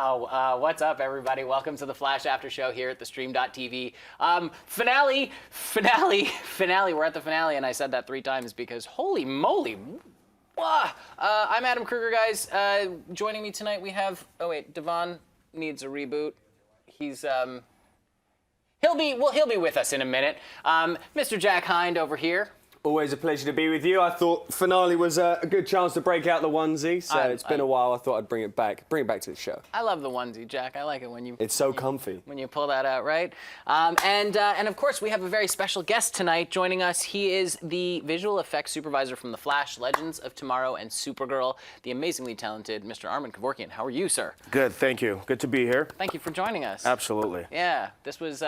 Wow. What's up, everybody? Welcome to the Flash After Show here at the Stream.tv. Finale. We're at the finale, and I said that 3 times because holy moly. I'm Adam Kruger, guys. Joining me tonight, we have... Oh, wait. Devon needs a reboot. He's... He'll be with us in a minute. Mr. Jack Hind over here. Always a pleasure to be with you. I thought finale was a good chance to break out the onesie, so it's been a while. I thought I'd bring it back to the show. I love the onesie, Jack. I like it when you... It's so comfy. When you pull that out, right? And of course, we have a very special guest tonight joining us. He is the visual effects supervisor from The Flash, Legends of Tomorrow, and Supergirl, the amazingly talented Mr. Armin Kevorkian. How are you, sir? Good, thank you. Good to be here. Thank you for joining us. Absolutely. Yeah, this was,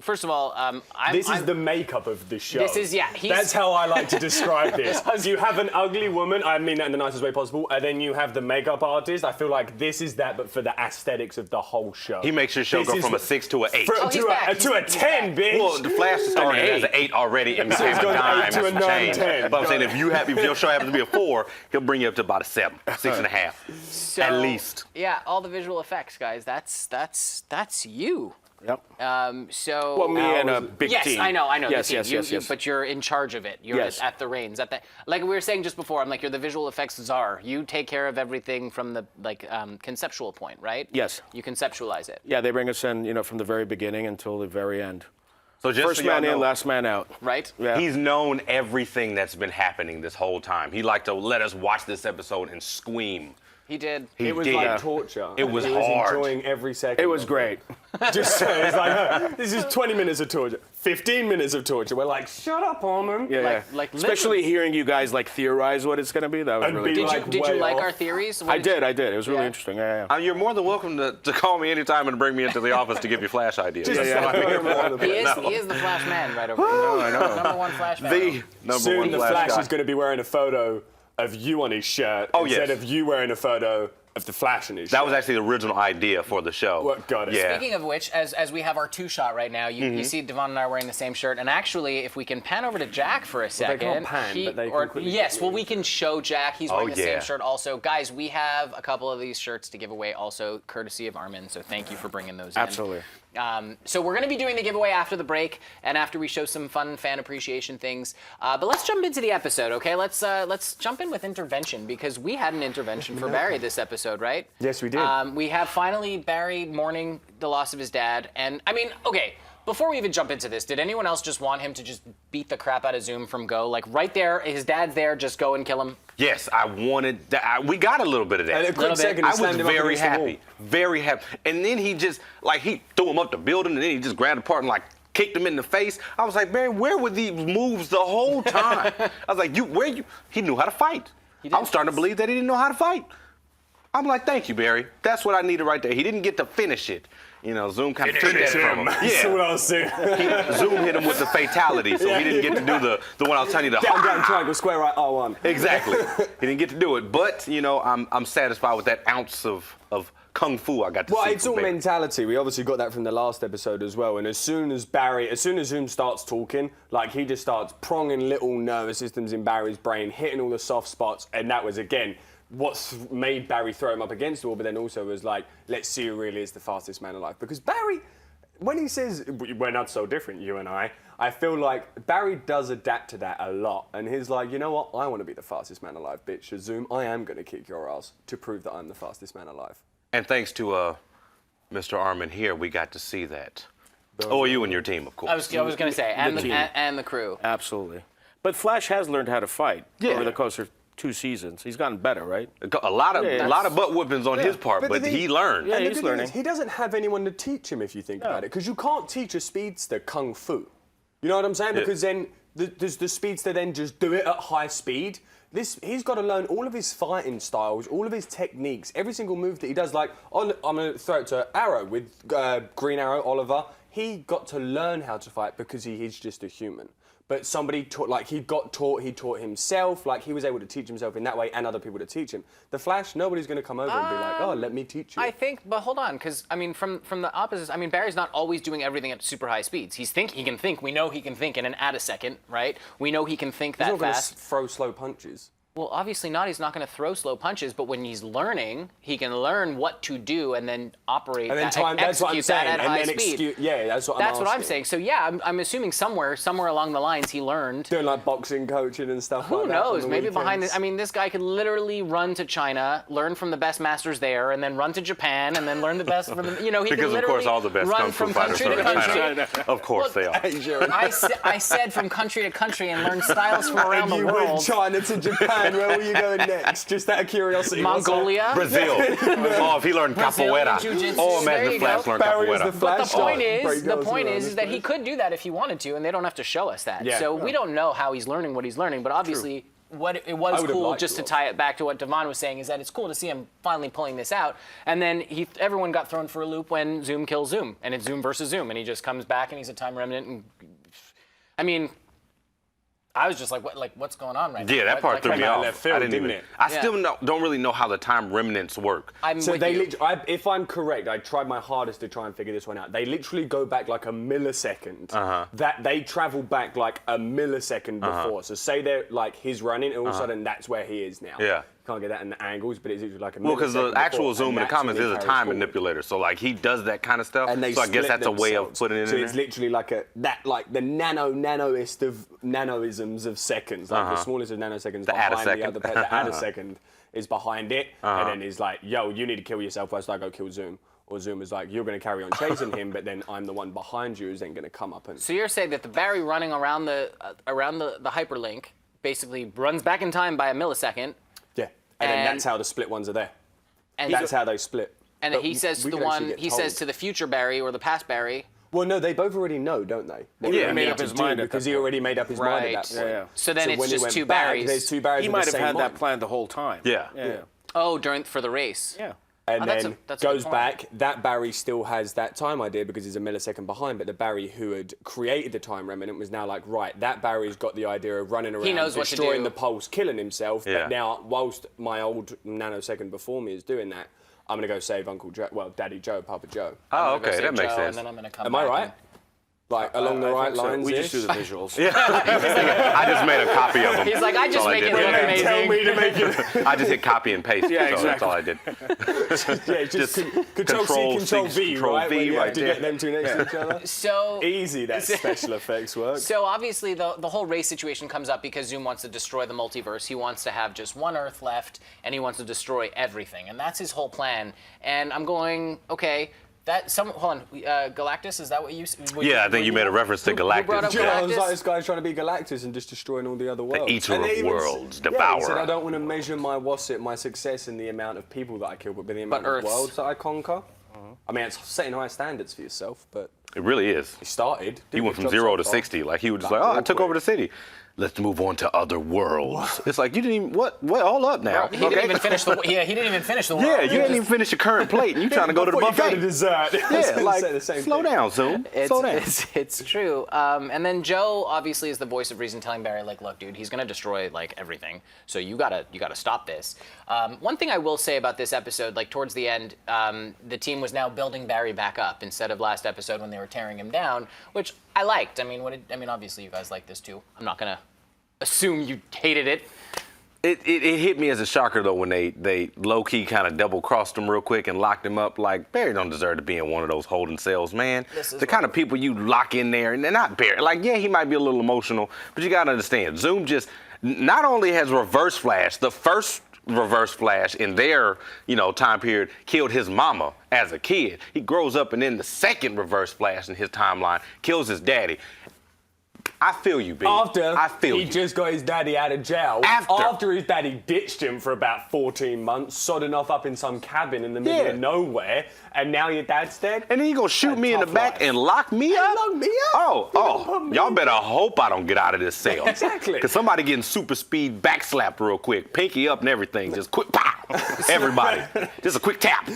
first of all, This is the makeup of the show. This is, yeah. That's how I like to describe this. You have an ugly woman, I mean that in the nicest way possible, and then you have the makeup artist. I feel like this is that, but for the aesthetics of the whole show. He makes your show go from a 6 to an 8. To a 10, bitch. Well, the Flash started as an 8 already and became a dime to a 9, 10. But I'm saying if your show happens to be a 4, he'll bring you up to about a 7, 6.5, so, at least. Yeah, all the visual effects, guys. That's you. Yep. So. Well, me and a big team. Yes, I know. Yes, the team. yes. But you're in charge of it. You're at the reins. Like we were saying just before, I'm like, you're the visual effects czar. You take care of everything from the conceptual point, right? Yes. You conceptualize it. Yeah, they bring us in, from the very beginning until the very end. So just First man in, last man out. Right? Yeah. He's known everything that's been happening this whole time. He liked to let us watch this episode and scream. He did. It was like torture. It was hard. hard. He was enjoying every second. It was great. Just so it's like, this is 20 minutes of torture, 15 minutes of torture. We're like, shut up, Armin. Yeah. Especially hearing you guys theorize what it's going to be. That was really good. Did you like our theories? I did. It was really interesting. Yeah. You're more than welcome to call me anytime and bring me into the office to give you Flash ideas. He is the Flash man right over here. I know. Number one Flash man. The number Soon one the Flash is going to be wearing a photo of you on his shirt instead of you wearing a photo of the Flash in his shirt. That was actually the original idea for the show. Well, got it. Yeah. Speaking of which, as we have our 2-shot right now, you see Devon and I wearing the same shirt. And actually, if we can pan over to Jack for a second. They can't pan, but they can quickly. Yes, well, we can show Jack. He's wearing the same shirt also. Guys, we have a couple of these shirts to give away also, courtesy of Armin. So thank you for bringing those in. Absolutely. So we're going to be doing the giveaway after the break and after we show some fun fan appreciation things. But let's jump into the episode, okay? Let's jump in with intervention because we had an intervention for Barry this episode, right? Yes, we did. We have finally Barry mourning the loss of his dad. And, I mean, okay, before we even jump into this, did anyone else just want him to just beat the crap out of Zoom from Go? Like, right there, his dad's there, just go and kill him? Yes, I wanted that. We got a little bit of that. And a quick second, I was very happy. Very happy. And then he just, he threw him up the building, and then he just grabbed apart and, kicked him in the face. I was like, Barry, where were these moves the whole time? I was like, he knew how to fight. I'm starting to believe that he didn't know how to fight. I'm like, thank you, Barry. That's what I needed right there. He didn't get to finish it. Zoom kind of took that from him. That's what I was saying. Zoom hit him with the fatality, so he didn't get to do the one I was telling you. Down, triangle, square, right, R1. Exactly. He didn't get to do it. But, I'm satisfied with that ounce of kung fu I got to see. Well, it's all mentality. We obviously got that from the last episode as well. And as soon as Zoom starts talking, he just starts pronging little nervous systems in Barry's brain, hitting all the soft spots. And that was, again, what's made Barry throw him up against the wall, but then also was like, let's see who really is the fastest man alive. Because Barry, when he says, we're not so different, you and I feel like Barry does adapt to that a lot. And he's like, you know what? I want to be the fastest man alive, bitch. Zoom, I am going to kick your ass to prove that I'm the fastest man alive. And thanks to Mr. Armin here, we got to see that. You and your team, of course. I was going to say, and the crew. Absolutely. But Flash has learned how to fight over the course of 2 seasons. He's gotten better, right? A lot of butt whippings on his part, but he learned. Yeah, he's learning. He doesn't have anyone to teach him, if you think about it, because you can't teach a speedster kung fu. You know what I'm saying? Because then the speedster then just do it at high speed. He's got to learn all of his fighting styles, all of his techniques, every single move that he does. I'm going to throw it to Arrow with Green Arrow, Oliver. He got to learn how to fight because he is just a human. But somebody taught, he taught himself, he was able to teach himself in that way and other people to teach him. The Flash, nobody's going to come over and be like, oh, let me teach you. I think, but hold on, because, from the opposites, Barry's not always doing everything at super high speeds. He can think, we know he can think in an at a second, right? We know he can think that fast. He's not going to throw slow punches. Well, obviously not. He's not going to throw slow punches, but when he's learning, he can learn what to do and then operate And then that, that's what I'm execute that saying. at And high then speed. that's what That's I'm what I'm asking. saying. So yeah, I'm assuming somewhere along the lines he learned. Doing like boxing coaching and stuff Who like that. on knows? the Maybe behind weekends. it. I mean, this guy could literally run to China, learn from the best masters there, and then run to Japan, and then learn the best from the. You know, he Because could of course literally all the best run kung fu from fighters country are to in country. China. Of course they are. I said from country to country and learn styles from around And the you world. went China to Japan. Where were you going next? Just out of curiosity. Mongolia. Brazil. Oh, if he learned Brazilian capoeira. jiu-jitsu. Oh, There imagine you if Flash go. learned Barry is capoeira. the But the Flash. point Break is girls around is that he could do that if he wanted to, and they don't have to show us that. Yeah. So we don't know how he's learning what he's learning, but obviously what it was would've cool, liked just to to. tie it back to what Devon was saying, is that it's cool to see him finally pulling this out. And then everyone got thrown for a loop when Zoom kills Zoom, and it's Zoom versus Zoom, and he just comes back and he's a time remnant. And I mean, I was just like, what's going on right now? Yeah, that part threw me out off. left field, I didn't didn't even. it? I Yeah. still don't really know how the time remnants work. I'm So with they you. if I'm correct, I tried my hardest to try and figure this one out. They literally go back like a millisecond. That they travel back like a millisecond before. So say they're like he's running, and all of a sudden that's where he is now. Yeah. Can't get that in the angles, but it's literally like a Well, because the millisecond actual before, Zoom and in the that's when comics he is a carries time forward. manipulator. So like he does that kind of stuff. And they so I guess split that's a way of themselves. putting it so in it's there. literally like the nanoist of nanoisms of seconds, like the smallest of nanoseconds The add a behind the second. other. The add a second is behind it, and then he's like, "Yo, you need to kill yourself whilst I go kill Zoom." Or Zoom is like, "You're going to carry on chasing him, but then I'm the one behind you who's then going to come up and." So you're saying that the Barry running around the hyperlink basically runs back in time by a millisecond. Yeah, and then And- that's how the split ones are there. And That's how they split. And But he says to we the can actually one, get he told. says to the future Barry or the past Barry. Well, no, they both already know, don't they? What Yeah, they made need up to his do mind at because that he point. already made up his mind at Right. that point. Yeah. So then it's when he just went two back, Barrys. There's two Barrys. He with might the have same had that mind. planned the whole time. Yeah. Yeah. Oh, for the race. Yeah. And Oh, that's then a good goes point. back. That Barry still has that time idea because he's a millisecond behind. But the Barry who had created the time remnant was now like, right, that Barry's got the idea of running around, knows what to destroying do. the pulse, killing himself. Yeah. But now, whilst my old nanosecond before me is doing that, I'm gonna go save Uncle Joe. Well, Daddy Joe, Papa Joe. Oh, I'm gonna go okay, save that makes Joe, sense. And then I'm gonna come Am I back right? and- Like along the I right think so. lines. We just do the visuals. I just made a copy of them. He's like, I That's just all make it did. look amazing. Tell me to make it. I just hit copy and paste. Yeah, so that's all I exactly. did. Yeah, just Control C, Control Control C, V, Control right? V When you right have to there. get them two next to each other. So Easy, that special effects work. So obviously the whole race situation comes up because Zoom wants to destroy the multiverse. He wants to have just one Earth left, and he wants to destroy everything, and that's his whole plan. And I'm going, okay, hold on, Galactus, is that what you? Yeah, I think you made a reference to Who brought up Galactus. Yeah, I was Galactus? like, this guy's trying to be Galactus and just destroying all the other worlds. eater And of they even worlds, he said, devourer. I don't want to measure my success in the amount of people that I kill, but by the amount of Earths. worlds that I conquer. I mean, it's setting high standards for yourself, but It really is. he started. He went from 0 to 60. Like he was just like, oh, I took over the city. Let's move on to other worlds. It's like you didn't even what? All up now. He didn't even finish the. Yeah, he didn't even finish the. Yeah, world. you didn't even finish your current plate, and you trying to go to the Before you go to buffet. dessert. I was Yeah, gonna like say the same slow thing. down, Zoom. Slow down. It's true. And then Joe obviously is the voice of reason, telling Barry like, look, dude, he's gonna destroy like everything. So you gotta stop this. One thing I will say about this episode, like towards the end, the team was now building Barry back up instead of last episode when they were tearing him down, which I liked. I mean, obviously you guys like this too. I'm not gonna assume you hated it. It hit me as a shocker though when they low key kind of double crossed him real quick and locked him up. Like Barry don't deserve to be in one of those holding cells, man. This is The kind of people you lock in there, and they're not Barry. Like yeah, he might be a little emotional, but you gotta understand, Zoom just not only has Reverse Flash, the first Reverse Flash in their time period killed his mama as a kid. He grows up and then the second Reverse Flash in his timeline kills his daddy. I feel you, B. After I feel he you. just got his daddy out of jail. After his daddy ditched him for about 14 months, sodding off up in some cabin in the middle Yeah. of nowhere, and now your dad's dead? And then you gonna shoot That's me in the tough back life. and lock me up? lock me up? You gonna put me Y'all in? better hope I don't get out of this cell. Exactly. Because somebody getting super speed backslapped real quick, pinky up and everything, just quick, pow. Everybody. Just a quick tap.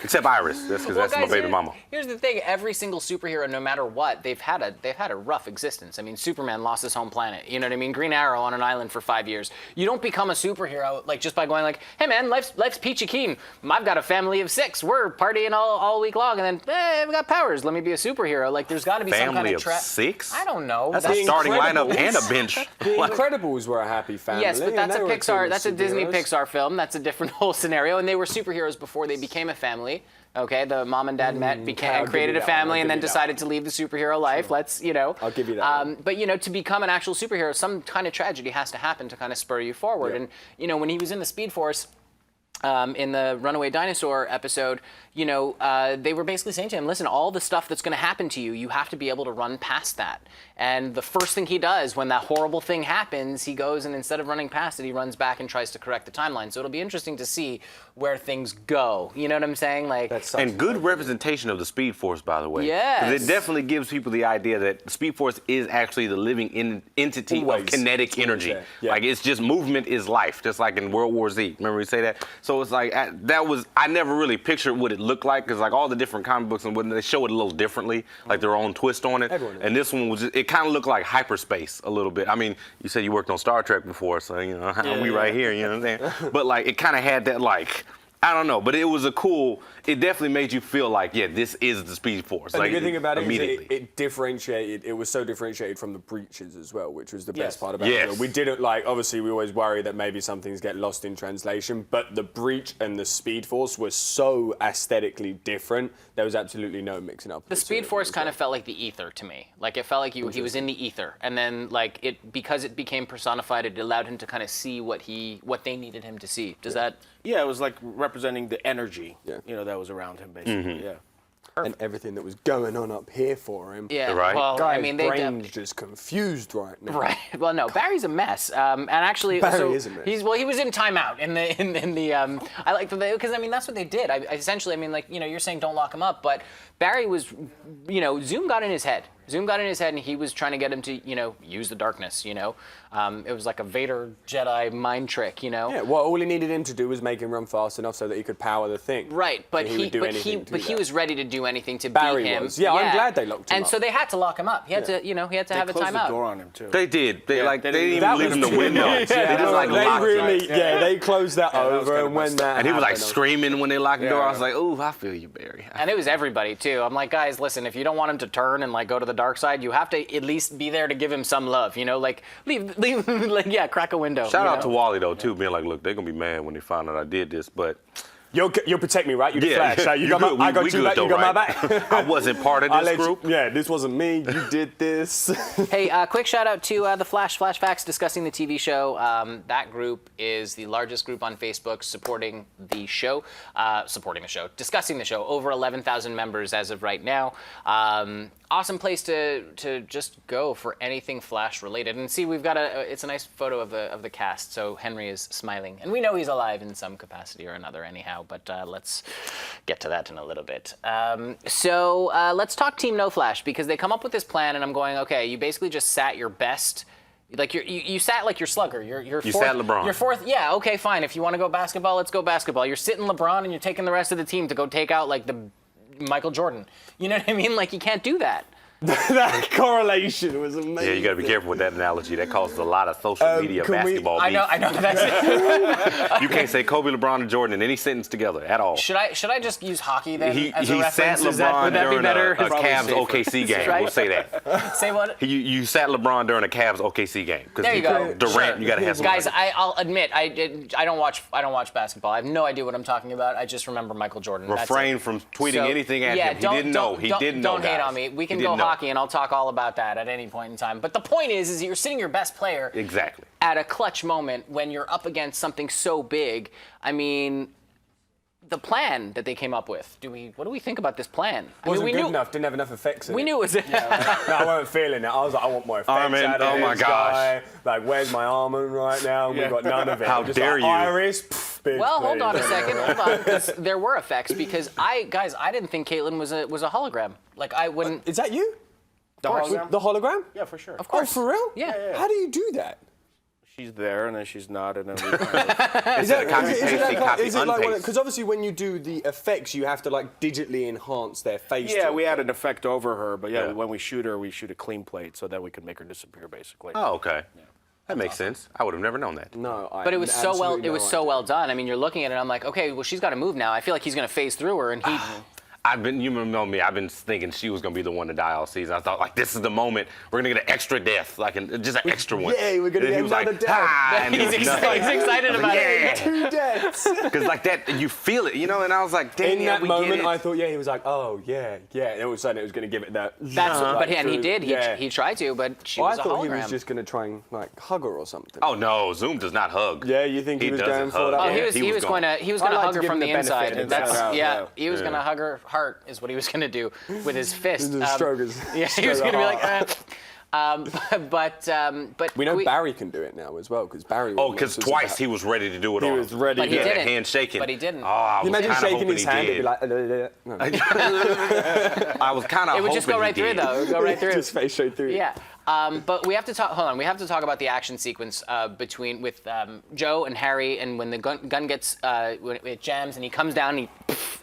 Except Iris. That's because that's my guys, baby mama. Here's the thing: every single superhero, no matter what, they've had a rough existence. I mean, Superman lost his home planet. You know what I mean? Green Arrow on an island for 5 years. You don't become a superhero like just by going like, hey man, life's peachy keen. I've got a family of 6. We're partying all week long, and then hey, I've got powers. Let me be a superhero. Like, there's got to be some kind Family of of 6? I don't know. That's A the starting lineup Incredibles. and a bench. The Incredibles were a happy family. Yes, but and that's they a were Pixar. cool That's a Disney superheroes. Pixar film. That's a different whole scenario. And they were superheroes before they became a family. Okay, the mom and dad met, I'll and give created you a that one, family, I'll and give then you that decided to leave the superhero life. Let's, I'll give you that one. But to become an actual superhero, some kind of tragedy has to happen to kind of spur you forward. Yeah. And when he was in the Speed Force. In the Runaway Dinosaur episode, they were basically saying to him, listen, all the stuff that's going to happen to you, you have to be able to run past that. And the first thing he does when that horrible thing happens, he goes and instead of running past it, he runs back and tries to correct the timeline. So it'll be interesting to see where things go. You know what I'm saying? Like, And good representation of the Speed Force, by the way. Yes. 'Cause it definitely gives people the idea that the Speed Force is actually the living entity Always. of kinetic Always energy. there. Yeah. Like, it's just movement is life, just like in World War Z. Remember we say that? So it's like, I never really pictured what it looked like, because like all the different comic books and what they show it a little differently, like their own twist on it. Everyone is. And this one was, it kind of looked like hyperspace a little bit. I mean, you said you worked on Star Trek before, so we right here, you know what I'm saying? But like, it kind of had that like, I don't know, but it was it definitely made you feel like, yeah, this is the Speed Force. And like, the good thing about it is immediately. it differentiated. It was so differentiated from the breaches as well, which was the Yes. best part about Yes. it. We didn't obviously we always worry that maybe some things get lost in translation, but the breach and the Speed Force were so aesthetically different. There was absolutely no mixing up. the Speed Force kind of felt like the ether to me. Like, it felt like he was in the ether, and then like because it became personified, it allowed him to kind of see what they needed him to see. Does that? Yeah, it was like representing the energy, Yeah. that was around him, basically. Yeah. and everything that was going on up here for him. Yeah. Right. Well, Guy's I mean, they. brain's just confused right now. Right. Well, no, Barry's a mess. And actually, Barry is a mess. he was in timeout in the. I like because I mean that's what they did. I essentially, I mean, like, you're saying don't lock him up, but Barry was, Zoom got in his head. Zoom got in his head, and he was trying to get him to, use the darkness. It was like a Vader Jedi mind trick. Yeah, well, all he needed him to do was make him run fast enough so that he could power the thing. Right, but And would do anything to do he that. was ready to do anything to Barry beat him. was. Yeah, I'm glad they locked him and up. so they had to lock him up. He had to, he had to They have a closed the timeout. door on him, too. They did. They they didn't even That leave was him the too window. much. They just like they locked really, it. they closed that that was over, kinda and when personal. that And he was like happened, screaming when they locked the door. I was Yeah. like, "Ooh, I feel you, Barry." And it was everybody too. I'm like, guys, listen, if you don't want him to turn and like go to the dark side, you have to at least be there to give him some love. Like leave, like crack a window. Shout out to Wally though too, being like, "Look, they're gonna be mad when they find out I did this," but You'll protect me, right? You're the yeah, Flash. Right? You got good. I got we you good back. though, You got my right? back. I wasn't part of I this let you- group. Yeah, this wasn't me. You did this. Hey, quick shout out to the Flash Facts discussing the TV show. That group is the largest group on Facebook supporting the show, discussing the show. Over 11,000 members as of right now. Awesome place to just go for anything Flash related. And see, we've got it's a nice photo of the cast. So Henry is smiling, and we know he's alive in some capacity or another, anyhow. But let's get to that in a little bit. So let's talk Team No Flash, because they come up with this plan, and I'm going, okay, you basically just sat your best. Like you sat like your slugger. You're You fourth, sat LeBron. You're fourth. Yeah. Okay. Fine. If you want to go basketball, let's go basketball. You're sitting LeBron, and you're taking the rest of the team to go take out like the Michael Jordan. You know what I mean? Like, you can't do that. That correlation was amazing. Yeah, you got to be careful with that analogy. That causes a lot of social media can we- basketball I beef. know. That's it. You can't say Kobe, LeBron, and Jordan in any sentence together at all. Should I just use hockey then He as a sat reference? Would that LeBron be during better? a Cavs OKC game. Right. We'll say that. Say what? You sat LeBron during a Cavs OKC game. 'Cause There you go. Durant, Sure. you got to have some. Guys, I'll admit I don't watch basketball. I have no idea what I'm talking about. I just remember Michael Jordan. That's refrain it. from tweeting So, anything at yeah, him. He didn't know. He didn't know. Don't hate guys. on me. We can He go didn't know. hockey, and I'll talk all about that at any point in time. But the point is you're sitting your best player Exactly. at a clutch moment when you're up against something so big. I mean, the plan that they came up with. What do we think about this plan? Wasn't we good knew, enough. Didn't have enough effects in We it. knie it was. No, I wasn't feeling it. I was like, I want more effects Armin, out of oh my this gosh. guy. Like, where's my Armin right now? And we got none of it. How Just dare like, you. Iris, pff, bitch, Well, hold please. on a second. Hold on, because there were effects. Because I didn't think Caitlyn was a hologram. Like, I wouldn't. Is that you? The course. hologram? The hologram? Yeah, for sure. Of Oh, course. for real? Yeah. How do you do that? she's there and then she's not, and then we Is it like unpaste. because obviously when you do the effects, you have to like digitally enhance their face. Yeah, to we it. add an effect over her, but Yeah. when we shoot her, we shoot a clean plate so that we can make her disappear, basically. Oh, okay. That makes sense. I would have never known that. No, But it was so well done. I mean, you're looking at it, and I'm like, okay, well, she's got to move now. I feel like he's going to phase through her, and he. You know me, I've been thinking she was going to be the one to die all season. I thought, like, this is the moment we're going to get an extra death, like just an extra one. Yeah, we're going to get another death. And He's it was excited about it. yeah. 2 deaths. Because, like, that, you feel it, you know? And I was like, dang, In yeah, that we moment, get it. I thought, he was like, oh, yeah. And all of a sudden, it was going to give it that. That's but and he did. Yeah. He tried to, but she I was a thought he hologram. was just going to try and like hug her or something. Oh, no, Zoom does not hug. Yeah, you think he was doesn't going for hug. that? Oh, Yeah, he was going to I like hug to her give from him the the inside. benefit That's inside out, yeah. yeah. He was going to hug her heart is what he was going to do with his fist. The strokers. Yeah, he was going to be like. But We know Barry can do it now as well because Barry. Oh, because twice he was ready to do it He on was him. ready. But he Yeah, didn't. hand shaking. But he didn't. Oh, I was Imagine kinda shaking hoping his he hand. It'd did. be like. No. I was kind of It would just go right through, though. It would go right through. Just face straight through. Yeah. But we have to talk. Hold on. We have to talk about the action sequence with Joe and Harry, and when the gun gets when it jams, and he comes down,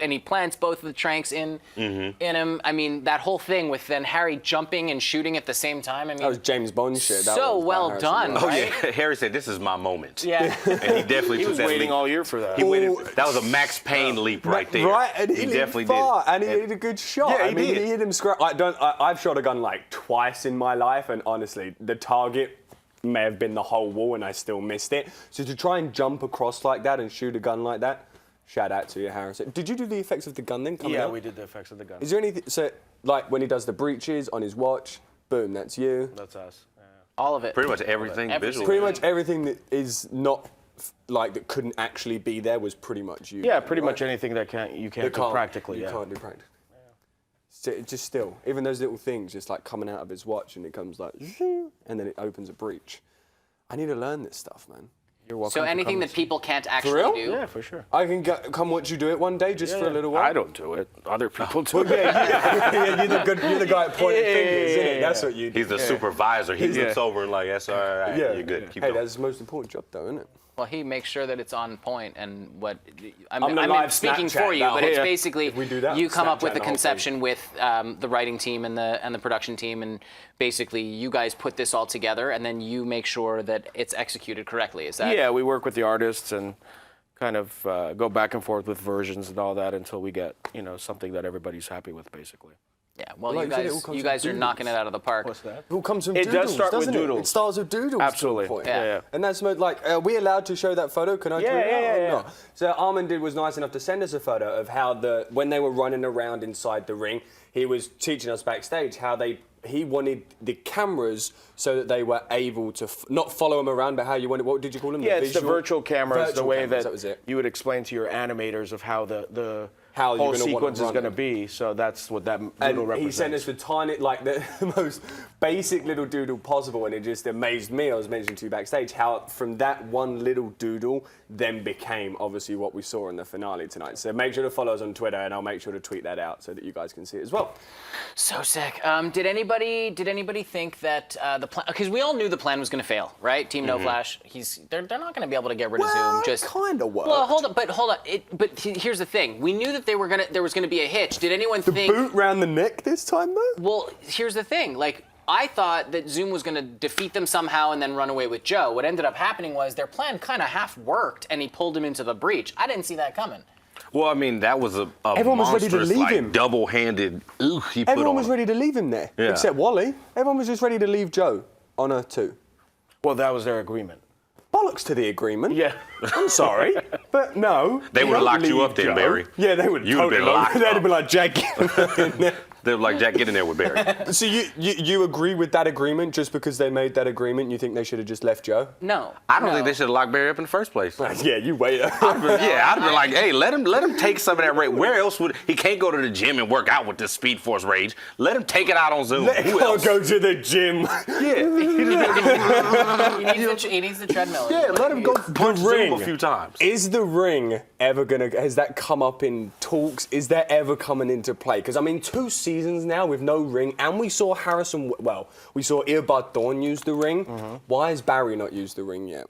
and he plants both of the tranks in him. I mean, that whole thing with then Harry jumping and shooting at the same time. I mean, That was James Bond shit. That so was by well Harrison done. Ford. Oh, right? yeah. Harry said, this is my moment. Yeah. And he definitely He took was that waiting leap. all year for that. He waited. That was a Max Payne leap right there. Right, and he definitely leaped far, did. and he did a good shot. Yeah, I he mean, did. he hit him square. I've shot a gun like twice in my life, and honestly, the target may have been the whole wall, and I still missed it. So to try and jump across like that and shoot a gun like that, shout out to you, Harrison. Did you do the effects of the gun then? Coming Yeah, out? we did the effects of the gun. Is there anything? So, like when he does the breaches on his watch, boom, that's you. That's us. Yeah. All of it. Pretty much everything Every visual. Pretty much everything that is not that couldn't actually be there was pretty much you. Yeah, pretty right? much anything that you can't do practically. You Yeah. can't do practically. So just still, even those little things, just like coming out of his watch, and it comes like, and then it opens a breach. I need to learn this stuff, man. You're welcome. So to anything come that and people can't actually real? do. Yeah, for sure. I can come watch you do it one day, just for a little while. I don't do it. Other people do it. Yeah, you're the guy pointing fingers, isn't it? That's what you do. He's the supervisor. He looks over and like, that's all right. Yeah, You're good. Keep hey, going. that's the most important job, though, isn't it? Well, he makes sure that it's on point, and what I'm the I'm live speaking Snapchat for you, but now. it's Yeah. basically If we do that, you come up with Snapchat the the whole conception with the writing team and the production team, and basically you guys put this all together, and then you make sure that it's executed correctly. Is that? Yeah, we work with the artists and kind of go back and forth with versions and all that until we get something that everybody's happy with, basically. Yeah. Well, Like you you said, it all guys comes you guys with are doodles. knocking it out of the park. What's that? It all comes from It does doodles, start with doesn't it? doodles. It starts with doodles. Absolutely. To a point. Yeah. And that's like, are we allowed to show that photo? Can I Yeah, tweet that yeah, or yeah, not? So Armand was nice enough to send us a photo of how when they were running around inside the ring, he was teaching us backstage how he wanted the cameras so that they were able to not follow him around, but how you wanted. What did you call them? Yeah, it's the virtual cameras, the virtual way cameras, that was it. you would explain to your animators of how the How you're whole gonna wanna sequence is run going to it. be. So that's what that doodle And he represents. sent us the tiny, like the most basic little doodle possible, and it just amazed me. I was mentioning to you backstage how from that one little doodle then became obviously what we saw in the finale tonight. So make sure to follow us on Twitter, and I'll make sure to tweet that out so that you guys can see it as well. So sick. Did anybody think that the plan? Because we all knew the plan was going to fail, right? Team No Flash. They're not going to be able to get rid of Zoom. It kind of worked. Well, hold on. But here's the thing. We knew that there was going to be a hitch. Did anyone think? Boot round the neck this time, though? Well, here's the thing. Like, I thought that Zoom was going to defeat them somehow and then run away with Joe. What ended up happening was their plan kind of half worked, and he pulled him into the breach. I didn't see that coming. Well, I mean, that was a Everyone was ready to monstrous, leave like, him. double-handed he put Everyone on was him. ready to leave him there, Yeah. except Wally. Everyone was just ready to leave Joe on Earth 2. Well, that was their agreement. Bollocks to the agreement. Yeah. I'm sorry, but no. They would've don't locked you leave up then, Joe. Barry. Yeah, they would. You would've been totally locked They'd have up. been like, Jack, get in there. They were like, Jack, get in there with Barry. So you agree with that agreement just because they made that agreement? You think they should have just left Joe? No. I don't no. think they should have locked Barry up in the first place. Yeah, you wait. Yeah, I'd be like, hey, let him take some of that rage. Where else would he can't go to the gym and work out with this Speed Force rage? Let him take it out on Zoom. Let Who him else? go to the gym. He needs the treadmill. Yeah, let him go punch Zoom ring. a few times. Is the ring ever gonna? Has that come up in talks? Is that ever coming into play? Because I mean, 2 seasons seasons now with no ring, and we saw we saw Earbud Dawn use the ring. Why has Barry not used the ring yet?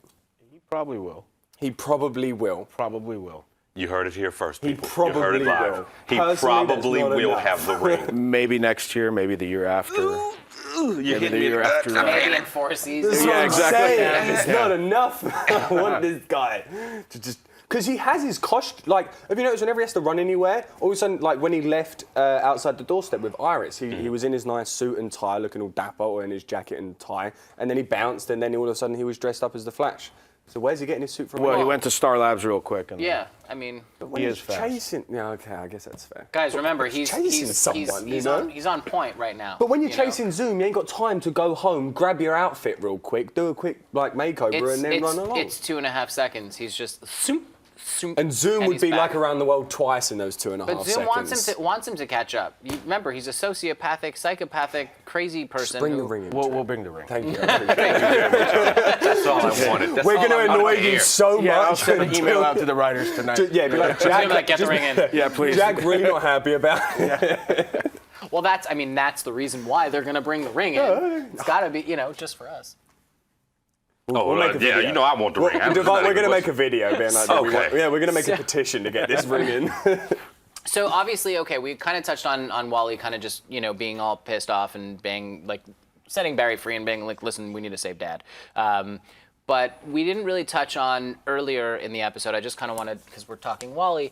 He probably will. He probably will. Probably will. You heard it here first, people. He probably you heard it live. will. He Personally, probably that's not will enough. have the ring. Maybe next year, maybe the year after. You're Maybe hitting the me year after that. Maybe in 4 seasons. That's Yeah, what I'm exactly. saying. It's not enough. I want this guy to just... Because he has his costume... Like, have you noticed whenever he has to run anywhere, all of a sudden, like when he left outside the doorstep with Iris, he was in his nice suit and tie, looking all dapper, or in his jacket and tie, and then he bounced, and then all of a sudden he was dressed up as the Flash. So where's he getting his suit from? Well, he went to Star Labs real quick. And Yeah, I mean, But when he he's is fast. chasing... Yeah, okay, I guess that's fair. guys, remember he's chasing someone, you know? he's on point right now. But when you're you know? chasing Zoom, you ain't got time to go home, grab your outfit real quick, do a quick like makeover, and then run along. It's 2.5 seconds. He's just zoom, zoom, And Zoom would he's be back. like around the world twice in those 2.5 But Zoom seconds. wants him to catch up. Remember, he's a sociopathic, psychopathic, crazy person. Bring the who- ring in. We'll bring the ring. Thank you. I appreciate it. That's all I wanted. That's We're all going I to annoy wanted you hear. so Yeah, I'll much. send an email until- out to the writers tonight. Yeah, be like, Jack, like, get the ring in. Yeah, please. Jack really not happy about it. Well, that's the reason why they're gonna bring the ring in. It's gotta be, just for us. Oh, make a yeah, video. you know I want the ring. Devon, we're going to make a video being like that. Okay. Yeah, we're going to make a petition to get this ring in. So obviously, okay, we kind of touched on Wally kind of just, being all pissed off and being like setting Barry free and being like, listen, we need to save Dad. But we didn't really touch on earlier in the episode. I just kind of wanted, because we're talking Wally,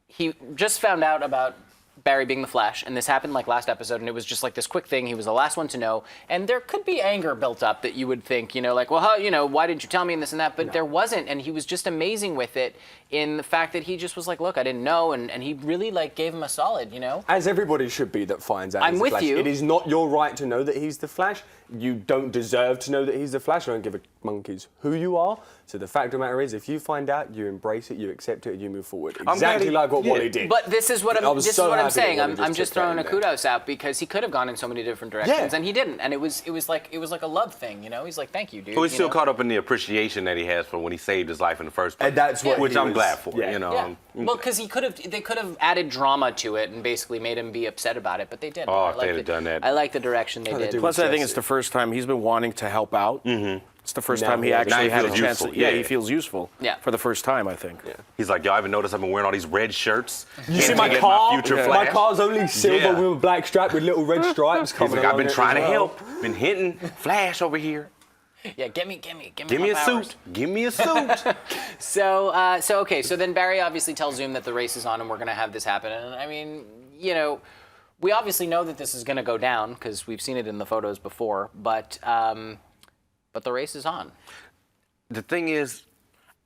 he just found out about Barry being the Flash, and this happened like last episode, and it was just like this quick thing. He was the last one to know, and there could be anger built up that you would think, like, well, how, why didn't you tell me and this and that? But there wasn't, and he was just amazing with it in the fact that he just was like, look, I didn't know, and he really like gave him a solid, As everybody should be that finds out I'm he's the with Flash. you. It is not your right to know that he's the Flash. You don't deserve to know that he's the Flash. I don't give a monkey's who you are. So the fact of the matter is, if you find out, you embrace it, you accept it, and you move forward. Exactly like what Wally did. But this is what I was so I'm happy that saying. Wally I'm just took that throwing in a there. kudos out because he could have gone in so many different directions, Yeah. and he didn't. And it was like a love thing, He's like, thank you, dude. But he's still know? caught up in the appreciation that he has for when he saved his life in the first place. And that's what which he I'm was- glad for. yeah. Yeah. Well, because they could have added drama to it and basically made him be upset about it, but they didn't. Oh, I if like they'd have done that. I like the direction they to did. do Plus, I think it's Jesse. the first time he's been wanting to help out. Mm-hmm. It's the first Now time he he actually had a feels chance. useful. Yeah, Yeah. he feels useful. Yeah. For the first time, I think. Yeah. He's like, y'all even notice I've been wearing all these red shirts? You see my Hinting at car? My future My Flash? car's only silver Yeah. with a black stripe with little red stripes He's coming like, I've along been it trying as to well. help. Been hitting Flash over here. Yeah, give me Give me my a powers. suit. Give me a suit. So okay. So then Barry obviously tells Zoom that the race is on and we're gonna have this happen. And I mean, we obviously know that this is gonna go down because we've seen it in the photos before. But the race is on. The thing is,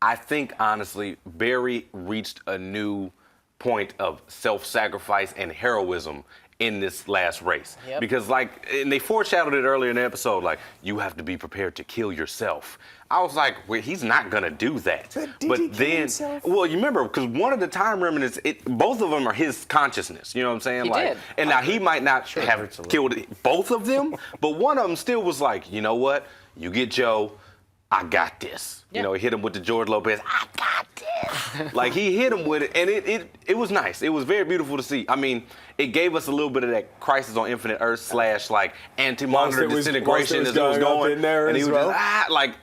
I think honestly, Barry reached a new point of self-sacrifice and heroism in this last race. Yep. Because and they foreshadowed it earlier in the episode, you have to be prepared to kill yourself. I was like, well, he's not gonna do that. But did he kill himself? Well, you remember, because one of the time remnants, both of them are his consciousness. You know what I'm saying? He did. And now he might not have killed both of them, but one of them still was like, you know what? You get Joe, I got this. Yeah. He hit him with the George Lopez, I got this. He hit him with it, and it was nice. It was very beautiful to see. I mean, it gave us a little bit of that Crisis on Infinite Earth / anti-monitor Whilst it was disintegration as it was going up going. in there and he as was well. just,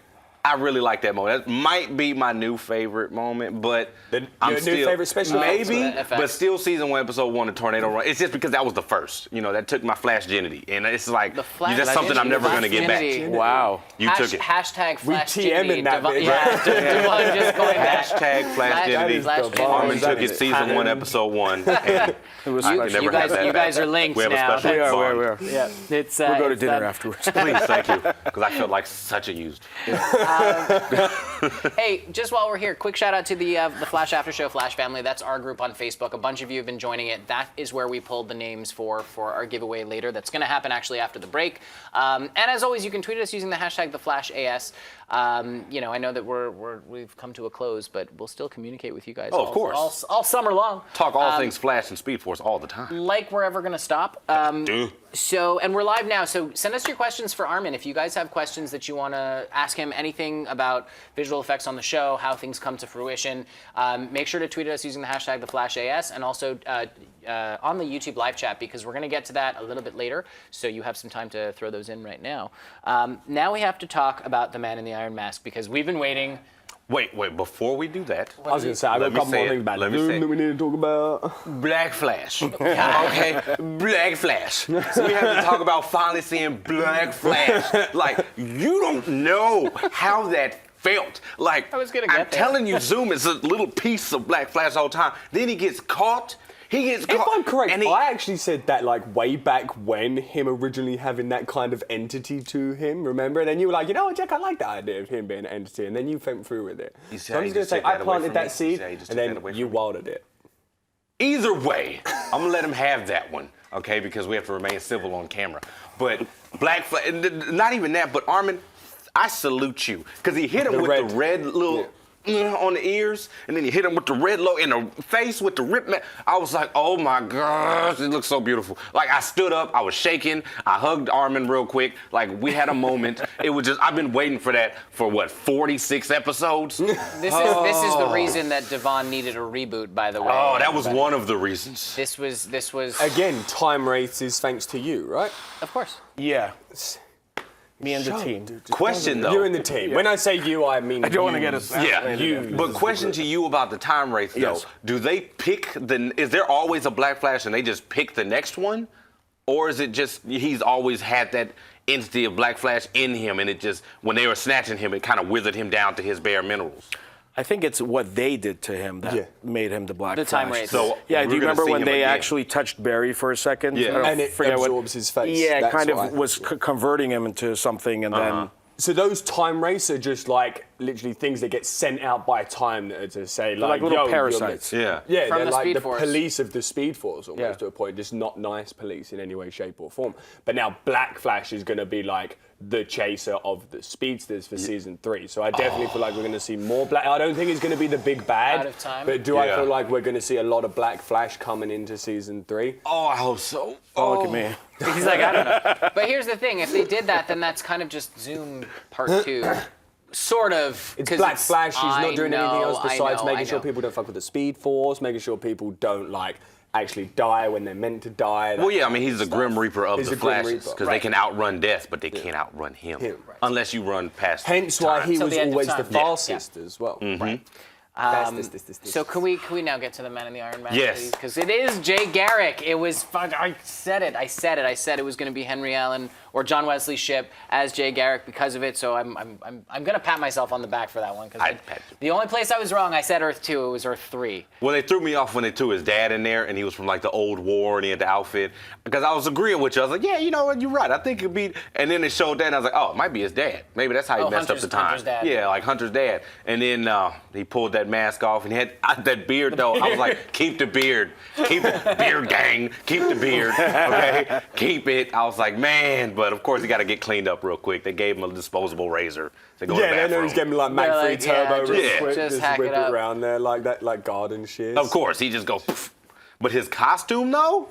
I really like that moment. That might be my new favorite moment, but Your I'm new still favorite special maybe, effects? but still season 1, episode 1, the tornado run. It's just because that was the first. That took my Flash virginity, and it's like that's something I'm never gonna get back. Wow. You took it. Hashtag Flash TMing that bitch. Yeah, just going back. Hashtag Flash virginity. Flash virginity. Armin That took it is season 1, canon. episode 1, and It was I special. can never have that you back. guys are linked We have now. a special We are, bond. we are. Yeah, it's We'll go to it's dinner done. afterwards. Please, thank you, because I felt like such a used. Hey, just while we're here, quick shout out to the Flash After Show Flash family. That's our group on Facebook. A bunch of you have been joining it. That is where we pulled the names for our giveaway later. That's going to happen actually after the break. And as always, you can tweet us using the hashtag #TheFlashAS. I know that we've come to a close, but we'll still communicate with you guys. Oh, of course. all summer long. Talk all things Flash and Speed Force all the time. Like we're ever going to stop. So, and we're live now, so send us your questions for Armin. If you guys have questions that you want to ask him, anything about visual effects on the show, how things come to fruition, make sure to tweet at us using the hashtag #TheFlashAS, and also on the YouTube live chat, because we're going to get to that a little bit later, so you have some time to throw those in right now. Now we have to talk about the Man in the Iron Mask, because we've been waiting. Wait, before we do that, I was going to say, I've got a couple more things about Doom that we need to talk about. Black Flash. Okay, Black Flash. So we have to talk about finally seeing Black Flash. Like, you don't know how that felt. Like, I was gonna get I'm there. telling you, Zoom is a little piece of Black Flash all the time. Then he gets caught. If I'm correct, I actually said that like way back when, him originally having that kind of entity to him, remember? And then you were like, you know what, Jack, I like the idea of him being an entity, and then you went through with it. So I'm just going to say, I planted that seed, and then you wilded it. Either way, I'm going to let him have that one, okay, because we have to remain civil on camera. But Black Flash, not even that, but Armin, I salute you, because he hit him with the red little... on the ears, and then he hit him with the red low in the face with the rip. I was like, oh my gosh, it looks so beautiful. Like, I stood up, I was shaking, I hugged Armin real quick. Like, we had a moment. It was just, I've been waiting for that for what, 46 episodes? This is the reason that Devon needed a reboot, by the way. Oh, that was one of the reasons. This was. Again, time races thanks to you, right? Of course. Yeah. Me and the team. Question though. You and the team. When I say you, I mean I don't want to get us. Yeah, but question to you about the time race though. Yes. Do they pick is there always a Black Flash and they just pick the next one? Or is it just he's always had that entity of Black Flash in him and it just, when they were snatching him, it kind of withered him down to his bare minerals? I think it's what they did to him that made him the Black The Flash. time race. So yeah, we're do you gonna remember see when him they again. actually touched Barry for a second? Yeah. I don't And it forget absorbs his face. Yeah, it That's kind what of was converting him into something, and then... So those time race are just like literally things that get sent out by time that are to say like little yo, parasites. Yeah. Yeah, From they're the like Speed the Force. police of the Speed Force almost to a point, just not nice police in any way, shape or form. But now Black Flash is going to be like the chaser of the speedsters for season 3. So I definitely feel like we're going to see more Black. I don't think it's going to be the big bad. Out of time. But do I feel like we're going to see a lot of Black Flash coming into season 3? Oh, I hope so. Oh, look at me. He's like, I don't know. But here's the thing: if they did that, then that's kind of just Zoom Part 2. Sort of. It's Black Flash. He's not doing anything else besides I making sure people don't fuck with the Speed Force, making sure people don't like actually die when they're meant to die. Well, yeah, I mean, he's the Grim Reaper of He's the the Grim Flashes Reaper. because they can outrun death, but they can't outrun him. Unless you run past. Hence why time. he Till was the end of always the time. fastest as well. Right. Fastest. So can we now get to the Man in the Iron Mask? Yes. Because it is Jay Garrick. It was fun. I said it was going to be Henry Allen or John Wesley Shipp as Jay Garrick because of it. So I'm going to pat myself on the back for that one. Because the only place I was wrong, I said Earth 2. It was Earth 3. Well, they threw me off when they threw his dad in there, and he was from like the old war, and he had the outfit. Because I was agreeing with you. I was like, yeah, you know what, you're right. I think it'd be. And then they showed that, and I was like, oh, it might be his dad. Maybe that's how he messed up the time. Hunter's dad. Yeah, like Hunter's dad. And then he pulled that mask off, and he had that beard though. I was like, keep the beard, keep the beard, gang, keep the beard, okay, keep it. I was like, man, but of course he got to get cleaned up real quick. They gave him a disposable razor to go to the Yeah, they know bathroom. he's getting like Mag 3 like, Turbo real quick. just Just hack whip it it up. around there like that, like garden shears. Of course, he just goes. Pff. But his costume though.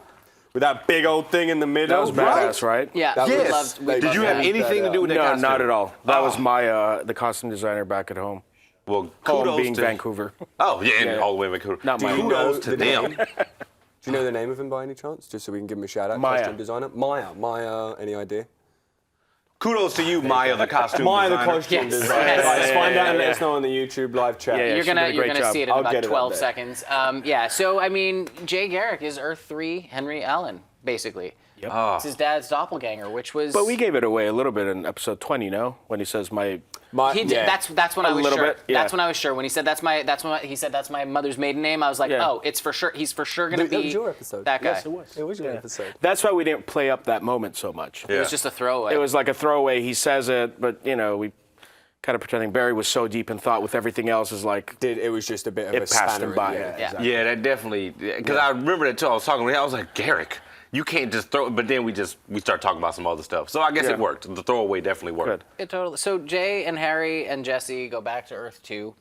With that big old thing in the middle. That was badass, right? Yeah. That we was- loved. they- Did you have Yeah. anything to do with that No, costume? not at all. That was my the costume designer back at home. Well, Home kudos being to Vancouver. Oh yeah, and all the way in Vancouver. Not mine. Kudos to the them. name? Do you know the name of him by any chance? Just so we can give him a shout out. Maya. Costume designer. Maya. Any idea? Kudos to you, Maya, the costume Maya, the designer. costume Yes. designer. Yes. Right, let's find out and let Yeah. us know on the YouTube live chat. Yeah, You're she did a great gonna job. see it in I'll about get it up 12 there. seconds. Yeah. So I mean, Jay Garrick is Earth 3 Henry Allen, basically. Yep. It's his dad's doppelganger, which was. But we gave it away a little bit in episode 20, no? When he says He did. yeah. That's when I was little sure. bit, yeah. That's when I was sure. When he said that's my mother's maiden name. I was like, Yeah. oh, it's for sure. He's for sure gonna That be was your episode. that guy. Yes, it was. It was your episode. That's why we didn't play up that moment so much. It was just a throwaway. It was like a throwaway. He says it, but we kind of pretending Barry was so deep in thought with everything else is like It was just a bit of it a passed spanner him in by. the- Yeah, Yeah. exactly. Yeah, that definitely. Because I remember that too. I was talking with him. I was like, Garrick, you can't just throw it. But then we start talking about some other stuff. So I guess Yeah. it worked. The throwaway definitely worked. Good. It totally. So Jay and Harry and Jesse go back to Earth 2.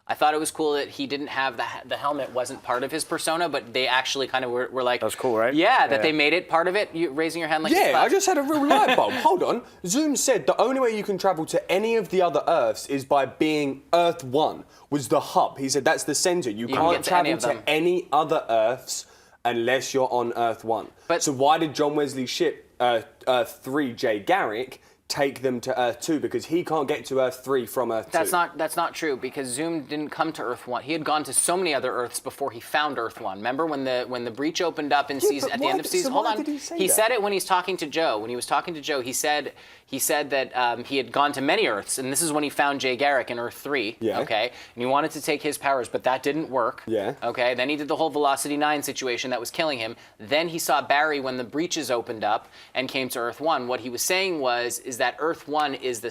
I thought it was cool that he didn't have the helmet wasn't part of his persona, but they actually kind of were like... That's cool, right? Yeah, that they made it part of it. You raising your hand like... Yeah, I just had a real light bulb. Hold on. Zoom said the only way you can travel to any of the other Earths is by being Earth 1, was the hub. He said that's the center. You can can't get to any travel of them. to any other Earths unless you're on Earth 1. So why did John Wesley's ship, Earth 3, Jay Garrick, take them to Earth 2 because he can't get to Earth 3 from Earth 2. That's not true because Zoom didn't come to Earth 1. He had gone to so many other Earths before he found Earth 1. Remember when the breach opened up in season at the end of season? Hold on. He said it when he's talking to Joe. When he was talking to Joe, he said that he had gone to many Earths, and this is when he found Jay Garrick in Earth 3. Yeah. Okay. And he wanted to take his powers, but that didn't work. Yeah. Okay. Then he did the whole Velocity 9 situation that was killing him. Then he saw Barry when the breaches opened up and came to Earth 1. What he was saying is that Earth 1 is the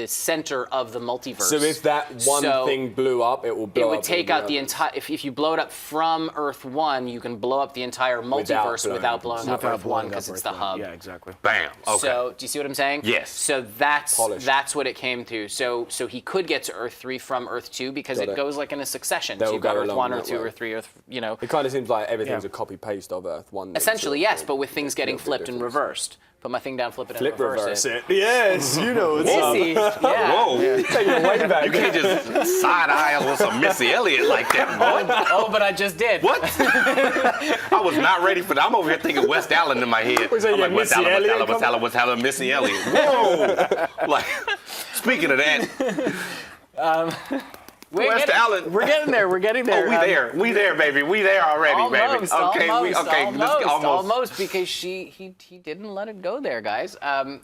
center of the multiverse. So if that one thing blew up, it will blow up. It would take out the entire. If you blow it up from Earth 1, you can blow up the entire multiverse without blowing up Earth 1 because it's the hub. Yeah, exactly. Bam. Okay. So do you see what I'm saying? Yes. So that's what it came to. So he could get to Earth 3 from Earth 2 because it goes like in a succession. So you've got Earth 1 or 2 or 3 or It kind of seems like everything's a copy paste of Earth 1. Essentially, yes, but with things getting flipped and reversed. Put my thing down, flip it, and reverse it. Yes, you know what's up. Missy, yeah. Whoa. Take it away back. You can't just side eye with some Missy Elliott like that, boy. Oh, but I just did. What? I was not ready for that. I'm over here thinking West Allen in my head. Was that I'm your like, West Missy Allen, Elliott? West Allen, Missy Elliott. Whoa! Like, speaking of that, West Allen. We're getting there. We're getting there. Oh, we there, baby. We there already, baby. Okay, Almost, because he didn't let it go there, guys.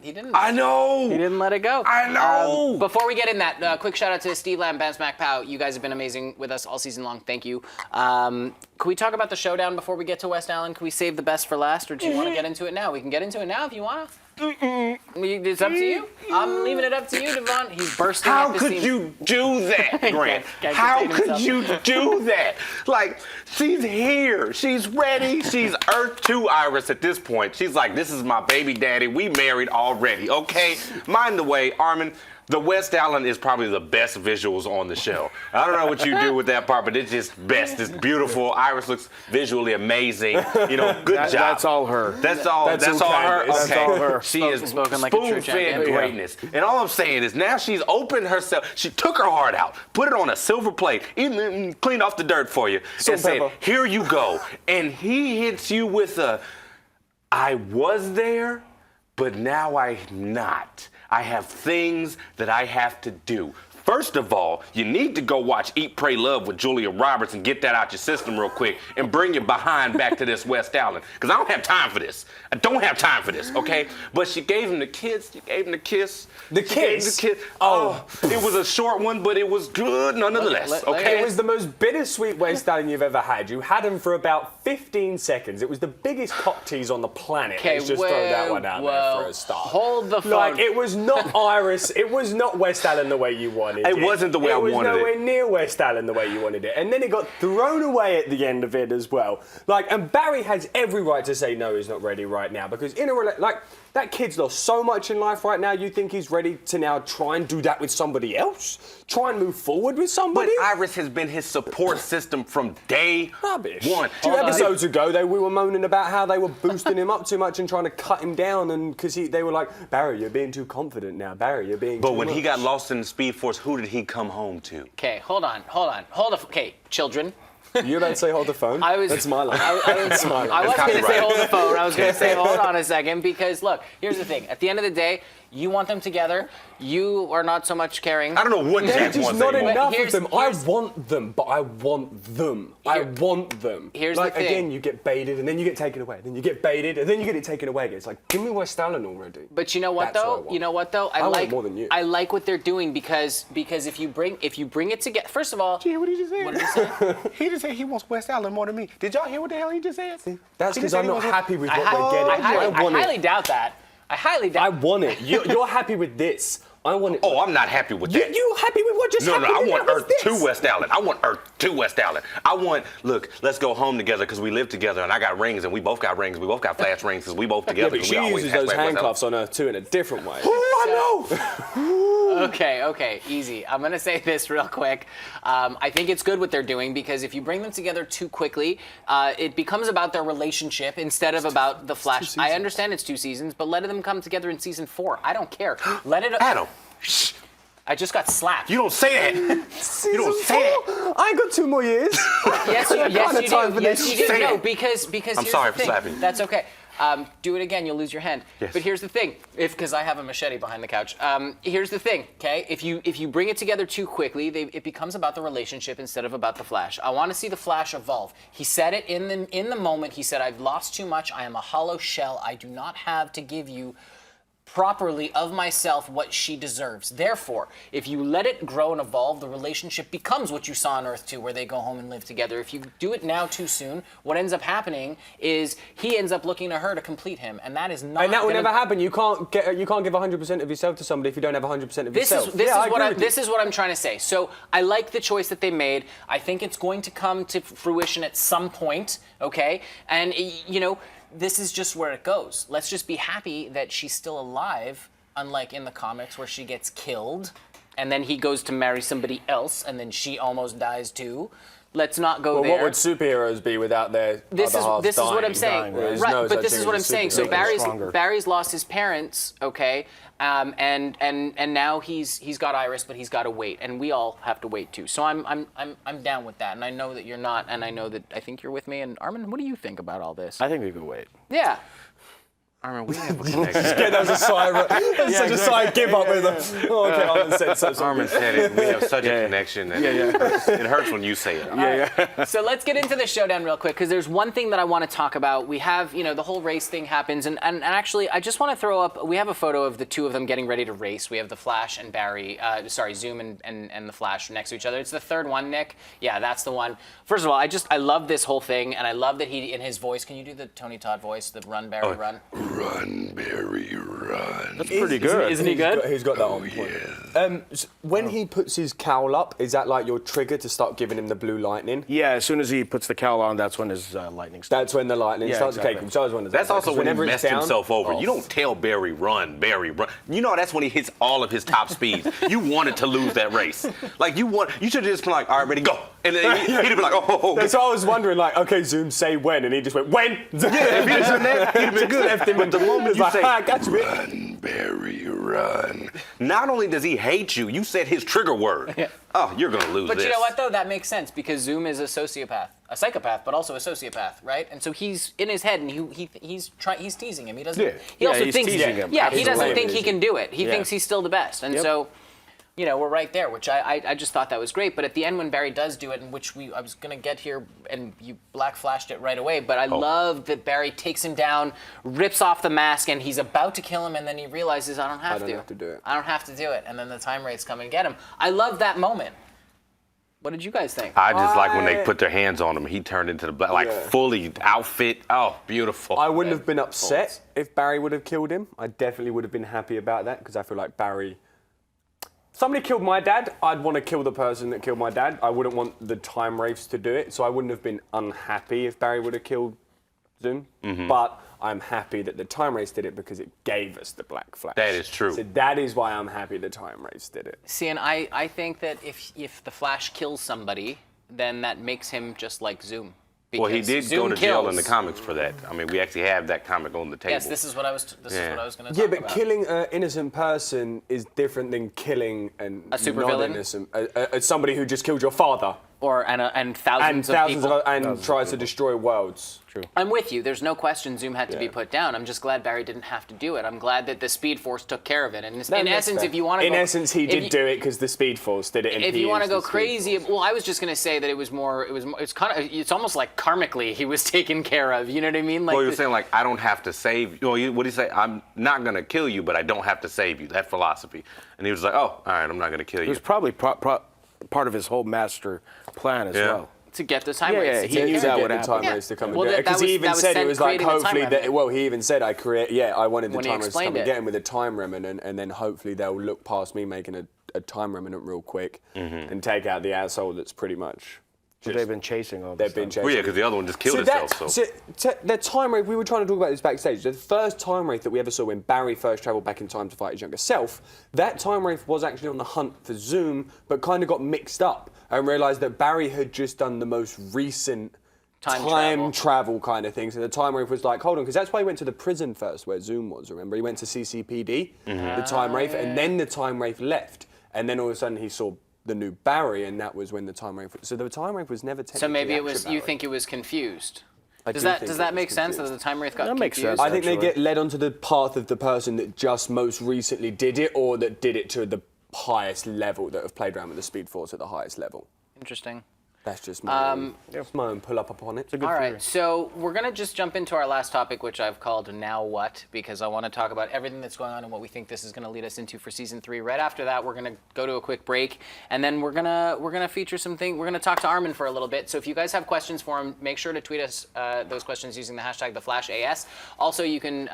He didn't. I know. He didn't let it go. I know. Before we get in that, quick shout out to Steve Lamb, Ben Smack Pow. You guys have been amazing with us all season long. Thank you. Can we talk about the showdown before we get to West Allen? Can we save the best for last, or do you want to get into it now? We can get into it now if you want to. It's up to you. I'm leaving it up to you, Devon. He's bursting How at the could seams. you do that, Grant? Can't How contain could himself. you do that? Like, she's here. She's ready. She's Earth 2 Iris at this point. She's like, this is my baby daddy. We married already, okay? Mind the way, Armin, the West Allen is probably the best visuals on the show. I don't know what you do with that part, but it's just best. It's beautiful. Iris looks visually amazing. You know, good job. That's all her. That's all her. That's Okay. all her. She is Spoken like a true spoon-fed champion. greatness. And all I'm saying is now she's opened herself. She took her heart out, put it on a silver plate, even cleaned off the dirt for you, and said, here you go. And he hits you with a, I was there, but now I'm not. I have things that I have to do. First of all, you need to go watch Eat, Pray, Love with Julia Roberts and get that out your system real quick and bring your behind back to this West Allen. Because I don't have time for this. I don't have time for this, okay? But she gave him the kiss. She gave him the kiss. The She gave him kiss? the kiss. Oh, it was a short one, but it was good nonetheless, okay? It was the most bittersweet West Allen you've ever had. You had him for about 15 seconds. It was the biggest cock tease on the planet. Okay, Let's just throw that one out there for a start. Hold the phone. Like, it was not Iris. It was not West Allen the way you wanted it. It wasn't the way I wanted it. It was nowhere near West Allen the way you wanted it. And then it got thrown away at the end of it as well. Like, and Barry has every right to say no, he's not ready right now. Because in a like, that kid's lost so much in life right now, you think he's ready to now try and do that with somebody else? Try and move forward with somebody? But Iris has been his support system from day Rubbish. one. 2 episodes ago, we were moaning about how they were boosting him up too much and trying to cut him down, and because they were like, Barry, you're being too confident now. Barry, you're being But too when much. he got lost in the Speed Force, who did he come home to? Okay, hold on. Okay, children. You're about to say hold the phone? That's my line. That's my line. I was going to say copyright. hold the phone. I was going to say hold on a second because look, here's the thing. At the end of the day, you want them together. You are not so much caring. I don't know what There's Jack just wants not anymore. enough of Here's- them. I here's- want them, but I want them. I want them. Here's like, the thing. again, you get baited, and then you get taken away. Then you get baited, and then you get it taken away again. It's like, give me West Allen already. But you know what That's though? what I want. You know what though? I want more than you. I like what they're doing because if you bring it together. First of all, Did you hear what he just said? what did he say? He just said he wants West Allen more than me. Did y'all hear what the hell he just said? That's He because just said I'm he not wants- happy with I what we're getting. highly want it. doubt that. I highly doubt. I want it. You're happy with this. I want it. Oh, I'm not happy with that. You happy with what just happened? No, I want What's Earth this? to West Allen. I want Earth to West Allen. I want, look, let's go home together because we live together and I got rings and we both got rings. We both got flash rings because we both Yeah, together. but and she we always uses those hashtag West handcuffs on Earth too in a different way. Oh, I know. Okay, easy. I'm gonna say this real quick. I think it's good what they're doing because if you bring them together too quickly, it becomes about their relationship instead of about the Flash. I understand it's 2 seasons, but let them come together in season 4. I don't care. Let it. Adam, shh. I just got slapped. You don't say that. You don't say that. I ain't got 2 more years. Yes, you do. time for Yes, this. you do. Say No, it. because I'm here's sorry the for thing. slapping you. That's okay. Do it again, you'll lose your hand. Yes. But here's the thing, because I have a machete behind the couch. Here's the thing, okay? If you bring it together too quickly, it becomes about the relationship instead of about the Flash. I want to see the Flash evolve. He said it in the moment. He said, "I've lost too much. I am a hollow shell. I do not have to give you properly of myself what she deserves. Therefore, if you let it grow and evolve, the relationship becomes what you saw on Earth 2, where they go home and live together. If you do it now too soon, what ends up happening is he ends up looking to her to complete him, and that is not. And that will never happen. You can't give 100% of yourself to somebody if you don't have 100% of yourself. This is what I'm trying to say. So I like the choice that they made. I think it's going to come to fruition at some point, okay? And you know, this is just where it goes. Let's just be happy that she's still alive, unlike in the comics where she gets killed and then he goes to marry somebody else and then she almost dies too. Let's not go there. What would superheroes be without their This is what I'm saying. Dying, Right, but this is what I'm saying. So superheroes. Barry's lost his parents, okay? And now he's got Iris, but he's got to wait, and we all have to wait too. So I'm down with that, and I know that you're not, and I think you're with me. And Armin, what do you think about all this? I think we could wait. Yeah. Armin, we have a connection. Yeah, that was a sigh. That's such a sigh. Give up with them. Oh, okay, Armin said so. Armin said it. We have such a connection, and it hurts when you say it. So let's get into the showdown real quick, because there's one thing that I want to talk about. We have, you know, the whole race thing happens, and actually, I just want to throw up, we have a photo of the two of them getting ready to race. We have the Flash and Barry, Zoom and the Flash next to each other. It's the third one, Nick. Yeah, that's the one. First of all, I love this whole thing, and I love that he, in his voice, can you do the Tony Todd voice, the run, Barry, run? Run, Barry, run. That's pretty good. Isn't he good? He's got that on point. When he puts his cowl up, is that like your trigger to start giving him the blue lightning? Yeah, as soon as he puts the cowl on, that's when his lightning starts. That's when the lightning Yeah, starts. exactly. Okay, so I was wondering. That's also when he whenever it's messed down, himself over. off. You don't tell Barry, run, Barry, run. You know that's when he hits all of his top speeds. You wanted to lose that race. Like, you should have just been like, all right, ready, go. And then he'd have been like, oh. That's why I was wondering, like, okay, Zoom, say when, and he just went, when? Yeah, if he'd have done that, he'd have been good. Left him But the moment you like, say, I got you. run, Barry, run. Not only does he hate you, you said his trigger word. Yeah. Oh, you're going to lose But this. you know what, though? That makes sense, because Zoom is a psychopath, but also a sociopath, right? And so he's in his head, and he's teasing him. He doesn't. Yeah. He also he's thinks. teasing him. Yeah, he doesn't Absolutely. think he can do it. He thinks he's still the best, and Yep. so, you know, we're right there. Which I just thought that was great. But at the end, when Barry does do it, and which I was gonna get here, and you black flashed it right away. But I love that Barry takes him down, rips off the mask, and he's about to kill him, and then he realizes I don't have to do it. I don't have to do it, and then the time wraiths come and get him. I love that moment. What did you guys think? I just like when they put their hands on him. He turned into the black, like fully outfit. Oh, beautiful. I wouldn't have been upset if Barry would have killed him. I definitely would have been happy about that, because I feel like Barry... Somebody killed my dad, I'd want to kill the person that killed my dad. I wouldn't want the time wraiths to do it, so I wouldn't have been unhappy if Barry would have killed Zoom. But I'm happy that the time wraiths did it because it gave us the Black Flash. That is true. So that is why I'm happy the time wraiths did it. See, and I think that if the Flash kills somebody, then that makes him just like Zoom. Well, he Because did Zoom go to jail in the kills. comics for that. I mean, we actually have that comic on the table. Yes, this is what I was going to Yeah, talk but about. killing an innocent person is different than killing A supervillain? non-innocent, somebody who just killed your father And thousands and of people. and tries to destroy worlds. True. I'm with you. There's no question Zoom had to be put down. I'm just glad Barry didn't have to do it. I'm glad that the Speed Force took care of it. And in essence, if you want to in essence, he did do it because the Speed Force did it. And if he you want to is go the Speed crazy, Force. well, I was just going to say that it's almost like karmically he was taken care of. You know what I mean? Like, Well, you're saying, like, I don't have to save you. What do you say? I'm not going to kill you, but I don't have to save you. That philosophy. And he was like, oh, all right, I'm not going to kill It you. was probably part of his whole master plan as well. To get the time Yeah, race. yeah, to he get knew there. that get would the happen. time Yeah. race to come Well, and get it. that Because he was- even that was said it sent was like, creating the time hopefully, remnant. well, he even said, I wanted the When he time race to explained come and it. get him with a time remnant, and then hopefully they'll look past me making a time remnant real quick and take out the asshole that's pretty much. But they've been chasing all this They've been stuff. chasing. Well, yeah, because the other one just killed itself. So. The time wraith, we were trying to talk about this backstage. The first time wraith that we ever saw when Barry first travelled back in time to fight his younger self, that time wraith was actually on the hunt for Zoom, but kind of got mixed up and realised that Barry had just done the most recent time travel kind of thing. So the time wraith was like, hold on, because that's why he went to the prison first, where Zoom was. Remember, he went to CCPD, the time wraith, and then the time wraith left, and then all of a sudden he saw the new Barry, and that was when the time wraith. So the time wraith was never technically. So maybe it was. actually You Barry. think it was confused? I Does do that think does it that was make sense that confused. the time wraith got That makes confused? sense. I think they Actually. get led onto the path of the person that just most recently did it, or that did it to the highest level, that have played around with the Speed Force at the highest level. Interesting. That's just my own pull up upon it. All right, so we're going to just jump into our last topic, which I've called Now What, because I want to talk about everything that's going on and what we think this is going to lead us into for season 3. Right after that, we're going to go to a quick break, and then we're going to feature something. We're going to talk to Armin for a little bit. So if you guys have questions for him, make sure to tweet us those questions using the hashtag #TheFlashAS. Also, you can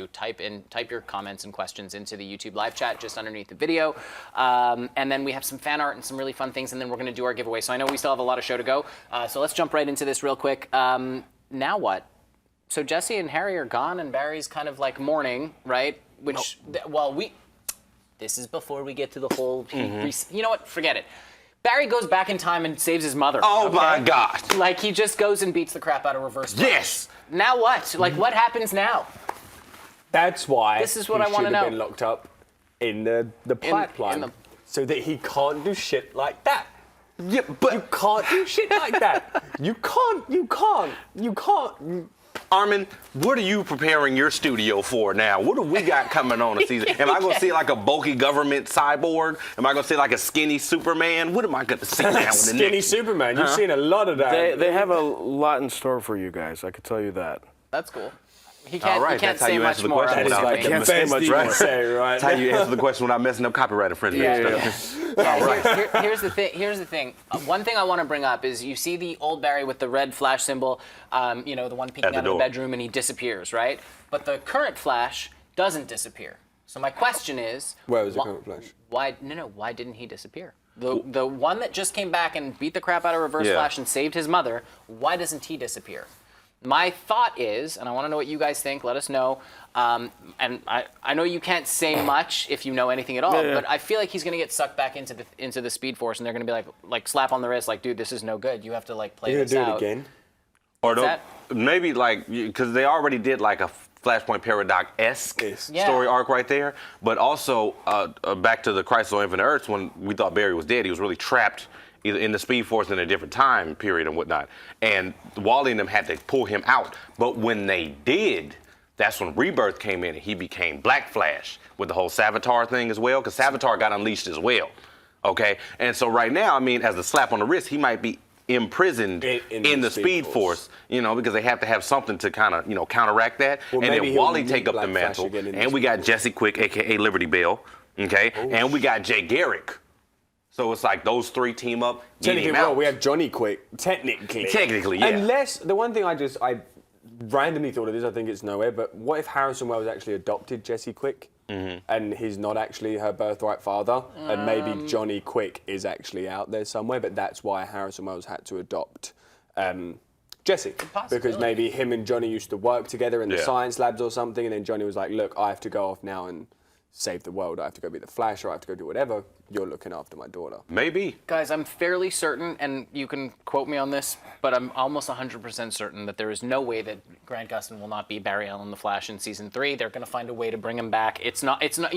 type your comments and questions into the YouTube live chat just underneath the video. And then we have some fan art and some really fun things, and then we're going to do our giveaway. So I know we still have a lot of show to go. So let's jump right into this real quick. Now what? So Jesse and Harry are gone, and Barry's kind of like mourning, right? Which, this is before we get to the whole. You know what? Forget it. Barry goes back in time and saves his mother. Oh okay? my God. Like he just goes and beats the crap out of Reverse Flash. Yes. Now what? Like what happens now? That's why This is what he I wanna should have know. been locked up in the pipeline, so that he can't do shit like that. Yeah, but You can't do shit like that. You can't. Armin, what are you preparing your studio for now? What do we got coming on a season? Am I going to see like a bulky government cyborg? Am I going to see like a skinny Superman? What am I going to see now in the Skinny next? Superman. You've seen a lot of that. They have a lot in store for you guys. I could tell you that. That's cool. He All can't, right, he can't that's how say you much answer the more. question That is without like the can't best say thing much you can more. say, right? That's how you answer the question without messing up copyright infringement and stuff. All right. Here's the thing. One thing I want to bring up is you see the old Barry with the red Flash symbol, the one peeking At the out of the door. bedroom, and he disappears, right? But the current Flash doesn't disappear. So my question is, Where was the current Flash? Why didn't he disappear? The one that just came back and beat the crap out of Reverse Yeah. Flash and saved his mother, why doesn't he disappear? My thought is, and I want to know what you guys think, let us know, and I know you can't say much if you know anything at all, but I feel like he's going to get sucked back into the Speed Force, and they're going to be like slap on the wrist, like, dude, this is no good. You have to like play You're this gonna do out. it again? Or What's maybe like, because they already did like a Flashpoint Paradox-esque Yes. Yeah. story arc right there. But also, back to the Crisis on Infinite Earths, when we thought Barry was dead, he was really trapped either in the Speed Force in a different time period and whatnot. And Wally and them had to pull him out. But when they did, that's when Rebirth came in and he became Black Flash with the whole Savitar thing as well, because Savitar got unleashed as well. Okay? And so right now, I mean, as a slap on the wrist, he might be imprisoned in the Speed Force, because they have to have something to kind of, counteract that. Well, and maybe then he'll Wally meet take up the Black Flash mantle. again in And the we got Jesse Quick, a.k.a. Liberty Bell. Okay? Oh, and we got Jay Garrick. So it's like those three team up. Get Technically, him well, out. we have Johnny Quick. Technically, yeah. Unless the one thing I randomly thought of this, I think it's nowhere. But what if Harrison Wells actually adopted Jesse Quick, and he's not actually her birthright father, and maybe Johnny Quick is actually out there somewhere, but that's why Harrison Wells had to adopt Jesse, because maybe him and Johnny used to work together in the science labs or something, and then Johnny was like, "Look, I have to go off now and save the world. I have to go be the Flash, or I have to go do whatever. You're looking after my daughter." Maybe. Guys, I'm fairly certain, and you can quote me on this, but I'm almost 100% certain that there is no way that Grant Gustin will not be Barry Allen the Flash in season 3. They're going to find a way to bring him back. It's not, he's not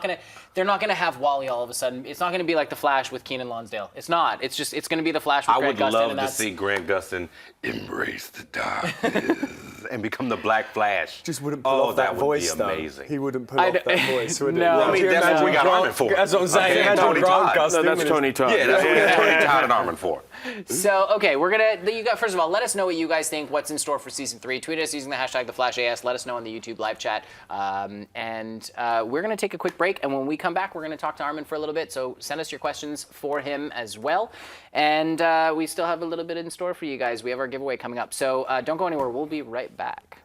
going to, they're not going to have Wally all of a sudden. It's not going to be like the Flash with Keenan Lonsdale. It's not. It's going to be the Flash with I Grant would Gustin. love and to that's, see Grant Gustin embrace the darkness. and become the Black Flash. Just wouldn't pull off that voice, would be amazing. He wouldn't pull off that voice, would he? No. I mean, that's what we got Armin for. That's what I'm saying. Okay, Imagine Tony Grant Todd. Gustin No, that's with Tony Todd. Yeah, that's what we got Tony Todd and Armin for. So, okay, we're gonna. You got first of all, let us know what you guys think. What's in store for season 3? Tweet us using the hashtag #TheFlashAS. Let us know in the YouTube live chat, and we're gonna take a quick break. And when we come back, we're gonna talk to Armin for a little bit. So send us your questions for him as well. And we still have a little bit in store for you guys. We have our giveaway coming up. So don't go anywhere. We'll be right back.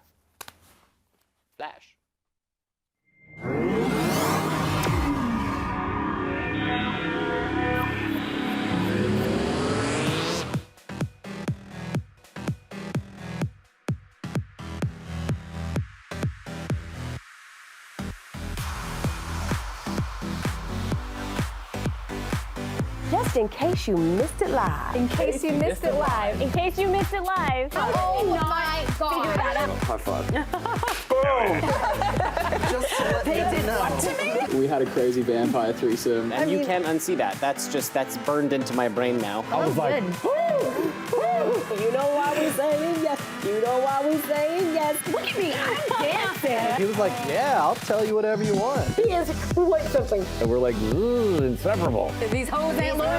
Flash. Just in case you missed it live. In case you missed it live. In case you missed it live. Oh my God. Figure that out. High five. We had a crazy vampire threesome, and you can't unsee that. That's burned into my brain now. I was like, You know why we saying yes. You know why we saying yes. Look at me, I'm dancing. He was like, yeah, I'll tell you whatever you want. He is quite something. And we're like, inseparable. These hoes ain't loyal.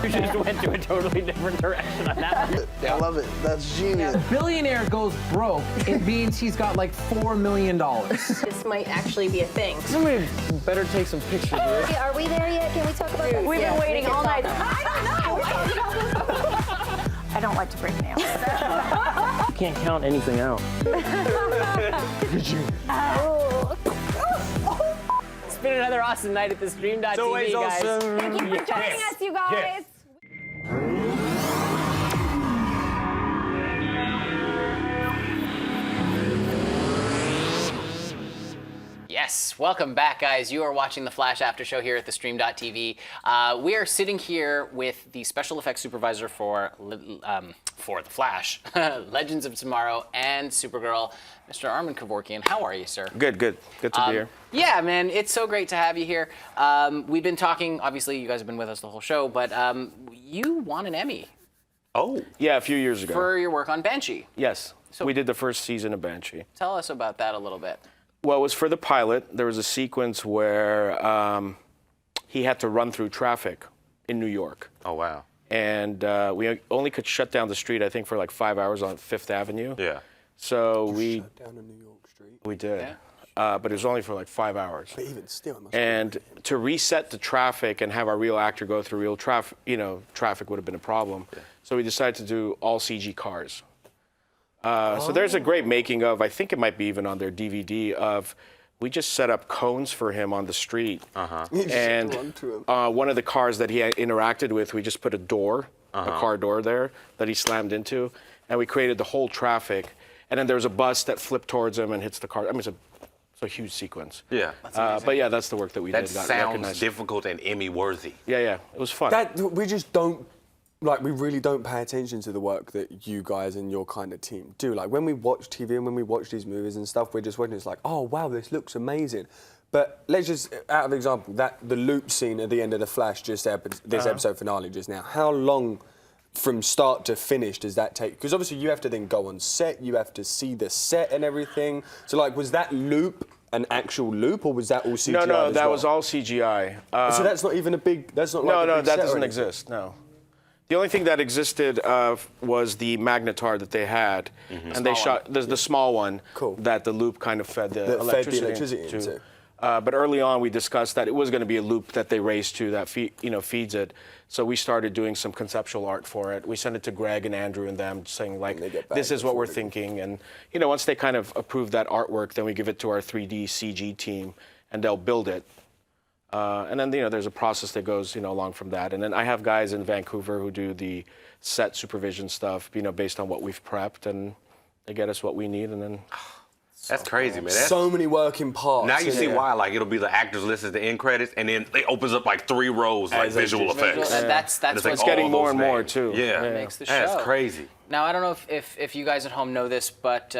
You just went to a totally different direction on that one. I love it. That's genius. Billionaire goes broke, it means he's got like $4 million. This might actually be a thing. Somebody better take some pictures of this. Are we there yet? Can we talk about that? We've been waiting all night. I don't know. I don't like to break nails. You can't count anything out. It's been another awesome night at the Stream.tv, always guys. awesome. Thank you for joining us, you guys. Yes, welcome back, guys. You are watching the Flash After Show here at the Stream.tv. We are sitting here with the special effects supervisor for the Flash, Legends of Tomorrow, and Supergirl, Mr. Armin Kevorkian. How are you, sir? Good to be here. Yeah, man, it's so great to have you here. We've been talking. Obviously, you guys have been with us the whole show, but you won an Emmy Oh. Yeah, a few years ago. for your work on Banshee. Yes, So- we did the first season of Banshee. Tell us about that a little bit. Well, it was for the pilot. There was a sequence where he had to run through traffic in New York. Oh, wow. And we only could shut down the street, I think, for like 5 hours on Fifth Avenue. Yeah. So we Down in New York Street. we did. Yeah. But it was only for like 5 hours. But even still, it must And to reset the traffic and have our real actor go through real traffic, traffic would have been a problem. Yeah. So we decided to do all CG cars. So there's a great making of, I think it might be even on their DVD, of we just set up cones for him on the street. And one of the cars that he had interacted with, we just put a door, a car door there that he slammed into, and we created the whole traffic. And then there was a bus that flipped towards him and hits the car. I mean, it's a huge sequence. Yeah. But yeah, that's the work that we That did. Got sounds recognized. difficult and Emmy-worthy. Yeah, it was fun. That we just don't. Like, we really don't pay attention to the work that you guys and your kind of team do. Like, when we watch TV and when we watch these movies and stuff, we're just watching, it's like, oh, wow, this looks amazing. But let's just, out of example, the loop scene at the end of The Flash, this episode finale just now, how long from start to finish does that take? Because obviously you have to then go on set, you have to see the set and everything. So, like, was that loop an actual loop, or was that all CGI? No, as that well? was all CGI. So that's not even a big, that's not like a No, big that set or doesn't anything? exist, no. The only thing that existed was the magnetar that they had, and they shot the small one that the loop kind of fed the electricity into. But early on, we discussed that it was going to be a loop that they race to that feeds it. So we started doing some conceptual art for it. We sent it to Greg and Andrew and them, saying like, "This is what we're thinking." And once they kind of approve that artwork, then we give it to our 3D CG team, and they'll build it. And then, there's a process that goes, along from that. And then I have guys in Vancouver who do the set supervision stuff, based on what we've prepped, and they get us what we need, and then... That's crazy, man. So many working parts. Now you see why, like, it'll be the actors list at the end credits, and then it opens up like 3 rows, like visual effects. That's And what's It's getting more and more, too. Yeah. That makes the show. That's crazy. Now, I don't know if you guys at home know this, but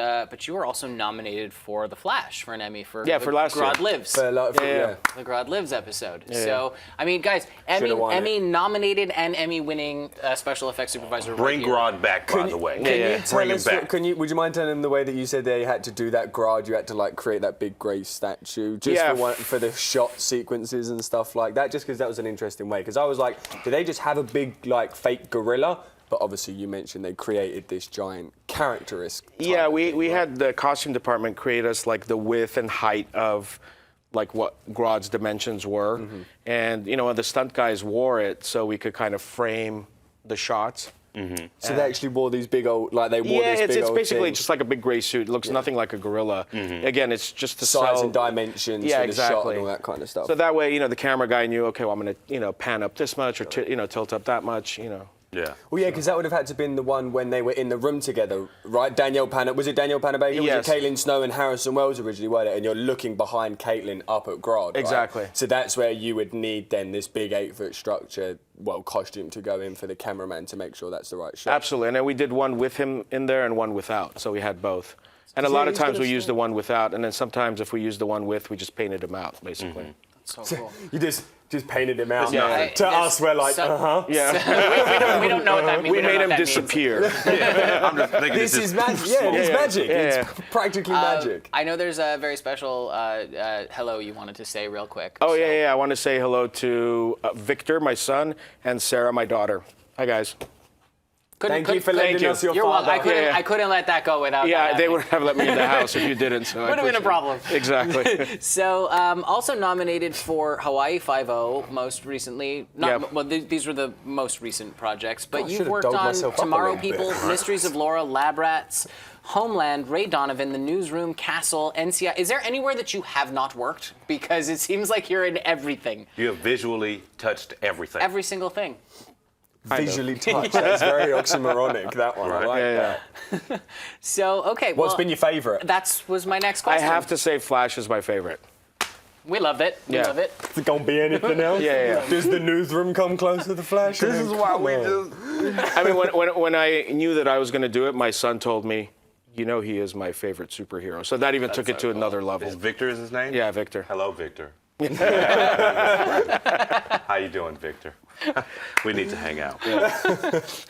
you were also nominated for The Flash for an Emmy for for last year. Grodd Lives. Yeah. The Grodd Lives episode. So, I mean, guys, Emmy nominated and Emmy winning special effects supervisor. Bring Grodd back, by the way. Bring him back. Would you mind telling them the way that you said they had to do that Grodd? You had to like create that big grey statue just for the shot sequences and stuff like that. Just because that was an interesting way. Because I was like, do they just have a big like fake gorilla? But obviously, you mentioned they created this giant characteristic. Yeah, we had the costume department create us like the width and height of like what Grodd's dimensions were, and you know the stunt guys wore it so we could kind of frame the shots. So they actually wore these big old this big old it's basically thing. just like a big gray suit. It looks nothing like a gorilla. Again, it's just the size and dimensions for the shot exactly. and all that kind of stuff. So that way, the camera guy knew, okay, well, I'm gonna pan up this much or tilt up that much, Yeah. Well, yeah, because that would have had to been the one when they were in the room together, right? Was it Danielle Panabaker? Yes. Was it Caitlin Snow and Harrison Wells originally, weren't it? And you're looking behind Caitlin up at Grodd, right? Exactly. So that's where you would need then this big 8-foot structure, costume to go in for the cameraman to make sure that's the right shot. Absolutely, and then we did one with him in there and one without, so we had both. And a lot of times we used the one without, and then sometimes if we used the one with, we just painted him out, basically. That's so cool. You just painted him out. Yeah. To us, we're like, Yeah. we don't know what that means. We made him disappear. I'm just thinking This is magic. Yeah, it's magic. It's practically magic. I know there's a very special hello you wanted to say real quick. Oh, yeah. I want to say hello to Victor, my son, and Sarah, my daughter. Hi, guys. Thank you for letting us your father. I couldn't let that go without that. They wouldn't have let me in the house if you didn't. So would have been a problem. Exactly. So, also nominated for Hawaii Five-0 most recently. Well, these were the most recent projects, but you've worked on Tomorrow People, Mysteries of Laura, Lab Rats, Homeland, Ray Donovan, The Newsroom, Castle, NCI. Is there anywhere that you have not worked? Because it seems like you're in everything. You have visually touched everything. Every single thing. Visually touched. That's very oxymoronic, that one. I like that. So, okay. What's been your favourite? That was my next I question. have to say Flash is my favorite. We loved it. We love it. Is it going to be anything else? Yeah. Does the Newsroom come close to the Flash? This is why we just... I mean, when I knew that I was going to do it, my son told me, he is my favorite superhero. So that even took it to another level. Victor is his name? Yeah, Victor. Hello, Victor. How you doing, Victor? We need to hang out.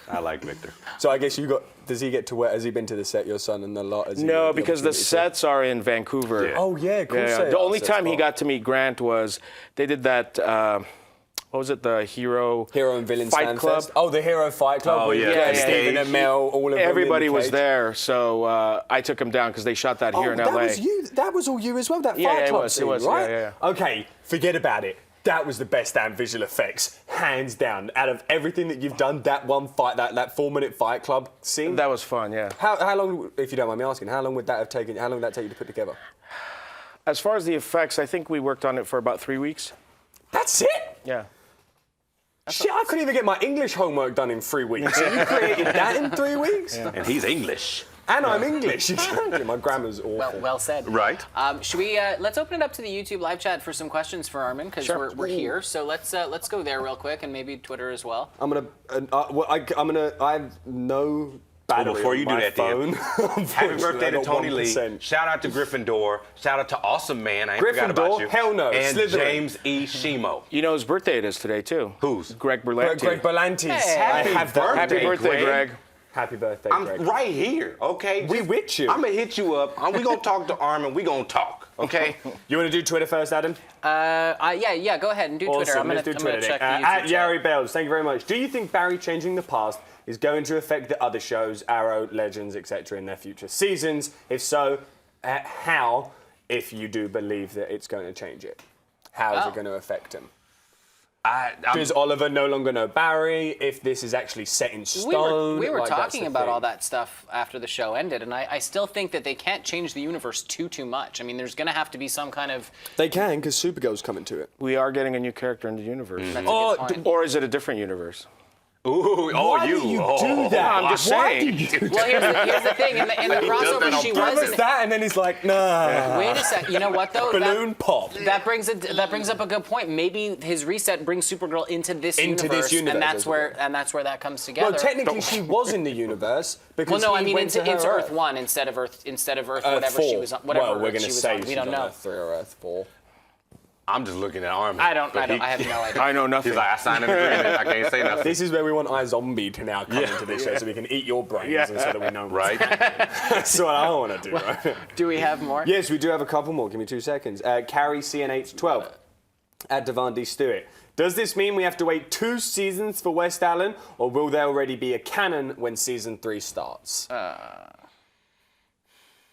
I like Victor. So I guess does he get to has he been to the set, your son, and the lot? No, because the sets are in Vancouver. Yeah. Oh, yeah, cool. Yeah. The only time he got to meet Grant was, they did that, what was it, the Hero and Villain Fight Club? Fest? Oh, the Hero Fight Club. Oh, with yeah. Stephen and Mel, all of them. Everybody in the was cage. there, so I took him down because they shot that here in that LA. was you. That was all you as well, that Yeah, Fight it Club was, scene, it was, right? yeah. Okay, forget about it. That was the best damn visual effects, hands down. Out of everything that you've done, that one fight, that 4-minute Fight Club scene. That was fun, yeah. How long, if you don't mind me asking, how long would that take you to put together? As far as the effects, I think we worked on it for about 3 weeks. That's it? Yeah. Shit, I couldn't even get my English homework done in 3 weeks. So you created that in 3 weeks? And he's English. And I'm English. Exactly. My grammar's awful. Well said. Right. Should we? Let's open it up to the YouTube live chat for some questions for Armin because we're here. So let's go there real quick and maybe Twitter as well. I have no battery Before you on do my that, Dan, phone. happy birthday to Tony Lee. 1%. Shout out to Gryffindor. Shout out to Awesome Man. I ain't forgot Gryffindor? about you. Hell no. And Slytherin. James E. Shimo. You know whose birthday it is today, too? Whose? Greg Berlanti. Greg Berlanti's. Hey, I happy have that. birthday. Happy birthday, Greg. Happy birthday, I'm Greg. right here, okay? We with you. I'm going to hit you up. We going to talk to Armin. We going to talk, okay? You want to do Twitter first, Adam? Yeah. Go ahead and do Twitter. I'm Let's do gonna Twitter. check the YouTube At chat. Yari Bells, thank you very much. Do you think Barry changing the past is going to affect the other shows, Arrow, Legends, etc., in their future seasons? If so, how? If you do believe that it's going to change it, how is it going to affect him? Does Oliver no longer know Barry? If this is actually set in stone? We were Like, that's talking the about thing. all that stuff after the show ended, and I still think that they can't change the universe too much. I mean, there's going to have to be some kind of... They can, because Supergirl's coming to it. We are getting a new character in the universe. That's a good point. Or is it a different universe? Ooh, Why do you do that? I'm just Why saying. do you do Well, here's the thing. In the crossover, she that? wasn't. That, and then he's like, nah. Wait a sec. You know what though? Balloon pop. That brings up a good point. Maybe his reset brings Supergirl into this universe, and that's where that comes together. Well, technically, she was in the universe because well, no, I he mean went it's to her Earth 1 instead of Earth whatever 4. she was on. Whatever well, we're Earth going she to was say on. she's We don't on know. Earth 3 or Earth 4. I'm just looking at Armin. I have but no idea. I know nothing. He's like, I signed an agreement. I can't say nothing. This is where we want iZombie to now come into this show so we can eat your brains and so that we know. Right? That's what I want to do, right? Do we have more? Yes, we do have a couple more. Give me 2 seconds. Carrie CNH12 at Devon Stewart. Does this mean we have to wait 2 seasons for West Allen, or will there already be a canon when season 3 starts?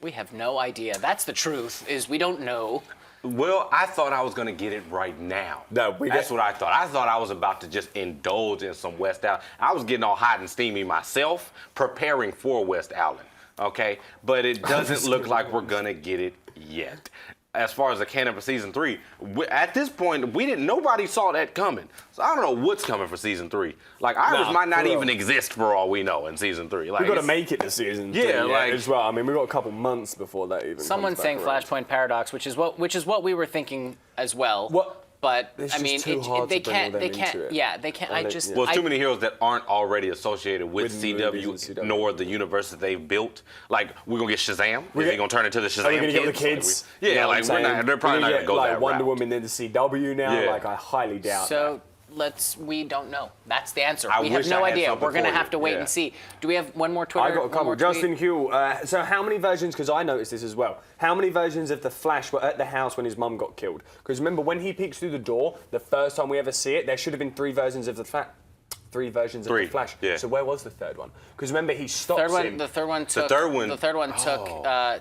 We have no idea. That's the truth. Is we don't know. Well, I thought I was going to get it right now. No, That's what I thought. I thought I was about to just indulge in some West Allen. I was getting all hot and steamy myself, preparing for West Allen, okay? But it doesn't look like we're going to get it yet. As far as the canon for season 3, at this point, nobody saw that coming. So I don't know what's coming for season 3. Like, Iris might not even exist for all we know in season 3. Like, We've got to make it to season 3 as well. I mean, we've got a couple months before that even. Someone's saying Flashpoint Paradox, which is what we were thinking as well. What? But It's I just mean, too hard they to bring all can't. them They into can't. it. Yeah, they can't. Well, I just. Well, it's too many heroes that aren't already associated with With movies and CW, CW. nor the universe that they've built. Like, we're going to get Shazam. Is he going to turn into the Shazam Are we gonna kids? get the kids? Like, You know what I'm we're not, saying? they're probably We're not gonna going to go get, that like Wonder route. Woman in the CW now. Yeah. Like, I highly doubt So that. we don't know. That's the answer. I We have wish no I had idea. something We're gonna for have you. to wait Yeah. and see. Do we have one more Twitter? I got a one couple. more tweet? Justin Hugh. So how many versions, because I noticed this as well, how many versions of the Flash were at the house when his mum got killed? Because remember, when he peeks through the door, the first time we ever see it, there should have been 3 versions of the Flash. 3 versions of the Flash. Yeah. So where was the third one? Because remember, he stops him. The third one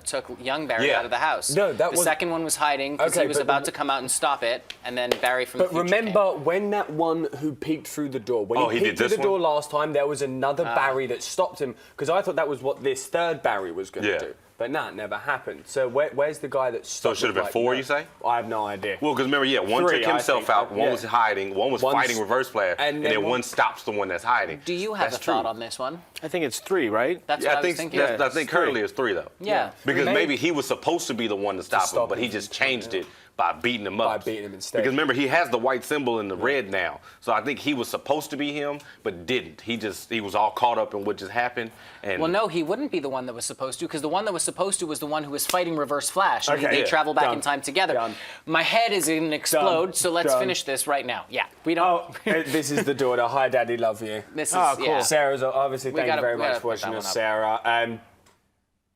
took young Barry Yeah. out of the house. No, that the was- second one was hiding because Okay, he was but about to come out and stop it, and then Barry from the But future remember came. when that one who peeked through the door, when he he did peeked through this the door one? last time, there was another Barry that stopped him, because I thought that was what this third Barry was going to Yeah. do. But nah, it never happened. So where's the guy that stopped So it should have been 4, you say? I have no idea. Well, because remember, one 3, took I himself think. out, one Yeah. was hiding, one was One's- fighting Reverse Flash, and then one stops the one that's hiding. Do you have That's a thought true. on this one? I think it's 3, right? That's Yeah, what I was thinking. I think currently it's 3 though. Yeah. Because Maybe- maybe he was supposed to be the one to stop him, stop but he him. just changed it by beating him up. By beating him instead. Because remember, he has the white symbol in the red now. So I think he was supposed to be him, but didn't. He was all caught up in what just happened. And Well, no, he wouldn't be the one that was supposed to, because the one that was supposed to was the one who was fighting Reverse Flash, and Okay. they Yeah. travel back Done. in time together. Done. My head is going to explode, Done. so let's Done. finish this right now. Yeah, we don't. Oh, this is the daughter. Hi, Daddy, love you. This is Oh, cool. yeah. Sarah's obviously, thank you very we much gotta for put watching that us, one Sarah.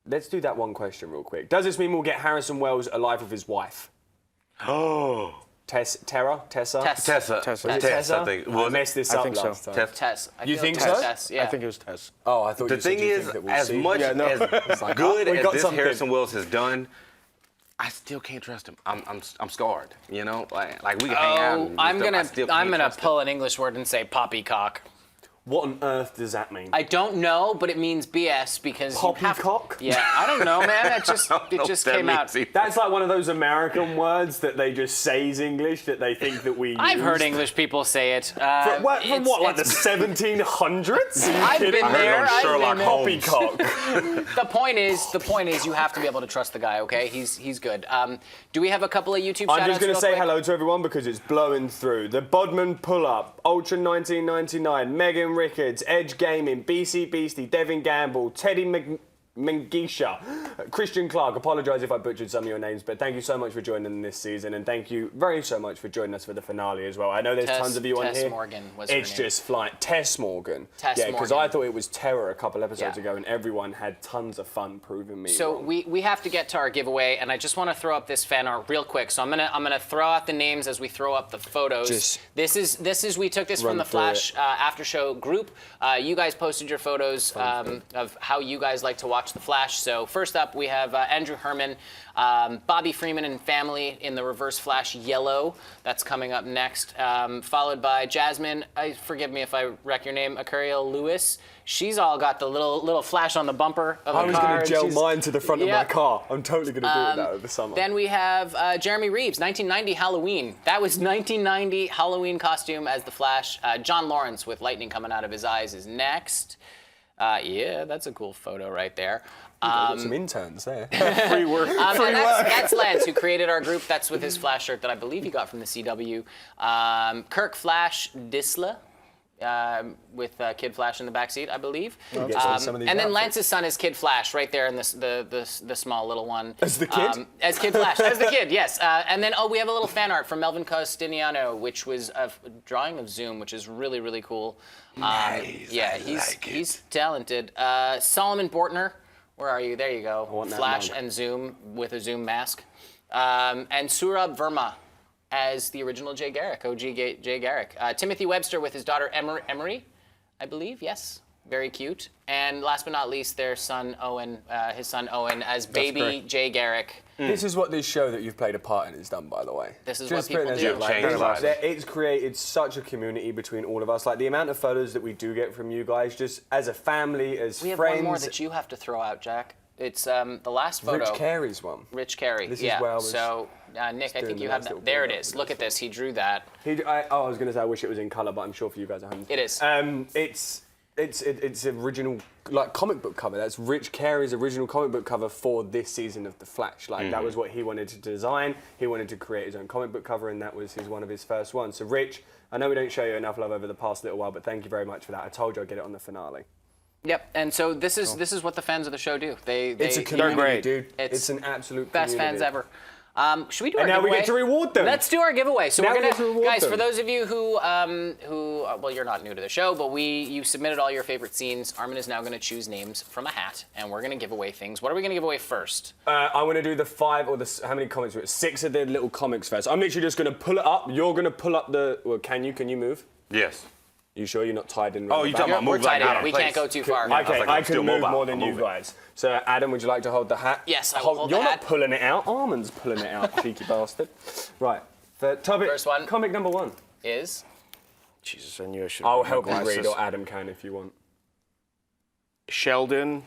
Let's do that one question real quick. Does this mean we'll get Harrison Wells alive with his wife? oh, Tessa? Tess. Tessa. Tessa. Was it Tess, Tessa? I think. I Was messed it? this I up think so. last time. Tess. I You feel think like so? Tess, yeah. I think it was Tess. Oh, I thought The you said thing you is, think that we'll as see. much Yeah, no. as like, good oh, we as got this something. Harrison Wells has done, I still can't trust him. I'm scarred. You know, like we can hang out. Oh, and do I'm stuff, I gonna still can't trust him. pull an English word and say poppycock. What on earth does that mean? I don't know, but it means BS because you have Poppycock? Yeah, I don't know, man. It just know just what that came out. means either. That's like one of those American words that they just say is English that they think that we I've use. heard English people say it. From what, like the it's- 1700s? I've been I heard it there. on I've Sherlock been there. Holmes. Poppycock. The point is, you have to be able to trust the guy. Okay, he's good. Do we have a couple of YouTube? I'm just going to say hello to everyone because it's blowing through. The Bodman Pull-Up, Ultra 1999, Megan Rickards, Edge Gaming, BC Beastie, Devin Gamble, Teddy Mengisha, Christian Clark. Apologise if I butchered some of your names, but thank you so much for joining this season, and thank you very so much for joining us for the finale as well. I know there's tons of you on Tess here. Morgan was her It's name. just flying. Tess Morgan. Tess yeah, because Morgan. I thought it was Terror a couple episodes Yeah. ago, and everyone had tons of fun proving me So wrong. we have to get to our giveaway, and I just want to throw up this fan art real quick. So I'm gonna throw out the names as we throw up the photos. Just this is we took this from run the through Flash after show group. You guys posted your photos of how you guys like to watch watch The Flash. So first up, we have Andrew Herman, Bobby Freeman and family in the Reverse Flash Yellow. That's coming up next. Followed by Jasmine, forgive me if I wreck your name, Akuriel Lewis. She's all got the little flash on the bumper of I a was car. going to gel mine to the front of my Yep. car. I'm totally going to do it that over summer. Then we have Jeremy Reeves, 1990 Halloween. That was 1990 Halloween costume as the Flash. John Lawrence with lightning coming out of his eyes is next. Yeah, that's a cool photo right there. Got some interns there. Free work. And that's Lance, who created our group. That's with his Flash shirt that I believe he got from the CW. Kirk Flash Disla. With Kid Flash in the backseat, I believe. Some of these And then outfits. Lance's son is Kid Flash, right there in the small little one. As the kid? As Kid Flash, as the kid, yes. And then, we have a little fan art from Melvin Costiniano, which was a drawing of Zoom, which is really, really cool. Nice, yeah, he's talented. Solomon Bortner, where are you? There you go. want that Flash mug. and Zoom with a Zoom mask. And Surab Verma as the original Jay Garrick, OG Jay Garrick. Timothy Webster with his daughter Emery, I believe, yes. Very cute. And last but not least, their son Owen, his son Owen as baby great. Jay Garrick. This is what this show that you've played a part in has done, by the way. This is Just what people putting do. it like, Changed lives. it's created such a community between all of us. Like the amount of photos that we do get from you guys, just as a family, as We have friends. one more that you have to throw out, Jack. It's the last photo. Rich Carey's one. Rich Carey, This is yeah. where I was So, Nick, I doing think the you have last that. little There it build-up is. for Look this at this. He drew that. I was going to say I wish it was in colour, but I'm sure for you guys at home. It is. It's original, like comic book cover. That's Rich Carey's original comic book cover for this season of The Flash. Like that was what he wanted to design. He wanted to create his own comic book cover, and that was one of his first ones. So Rich, I know we don't show you enough love over the past little while, but thank you very much for that. I told you I'd get it on the finale. Yep. And so this is what the fans of the show do. It's a community, great. dude. It's It's an absolute best community. fans ever. Should we do And our now we giveaway? get to reward them. Let's do our giveaway. So Now we're we get to gonna, reward guys, them. for those of you who well, you're not new to the show, but you submitted all your favorite scenes. Armin is now going to choose names from a hat, and we're going to give away things. What are we going to give away first? I want to do the 5 or how many comics? 6 of the little comics first. I'm literally just going to pull it up. You're going to pull up the. Well, can you move? Yes. You sure you're not tied in? Oh, you talking about We're move like tied out in. of We place. can't go too far. Okay, I was like, I I'm still can move mobile. more than I'm you moving. guys. So, Adam, would you like to hold the hat? Yes, I will hold the You're hat. not pulling it out. Armin's pulling it out, cheeky bastard. Right. The topic. First one. Comic number 1. Is Jesus, I knew I should. I'll bring my help you read, glasses. or Adam can if you want. Sheldon.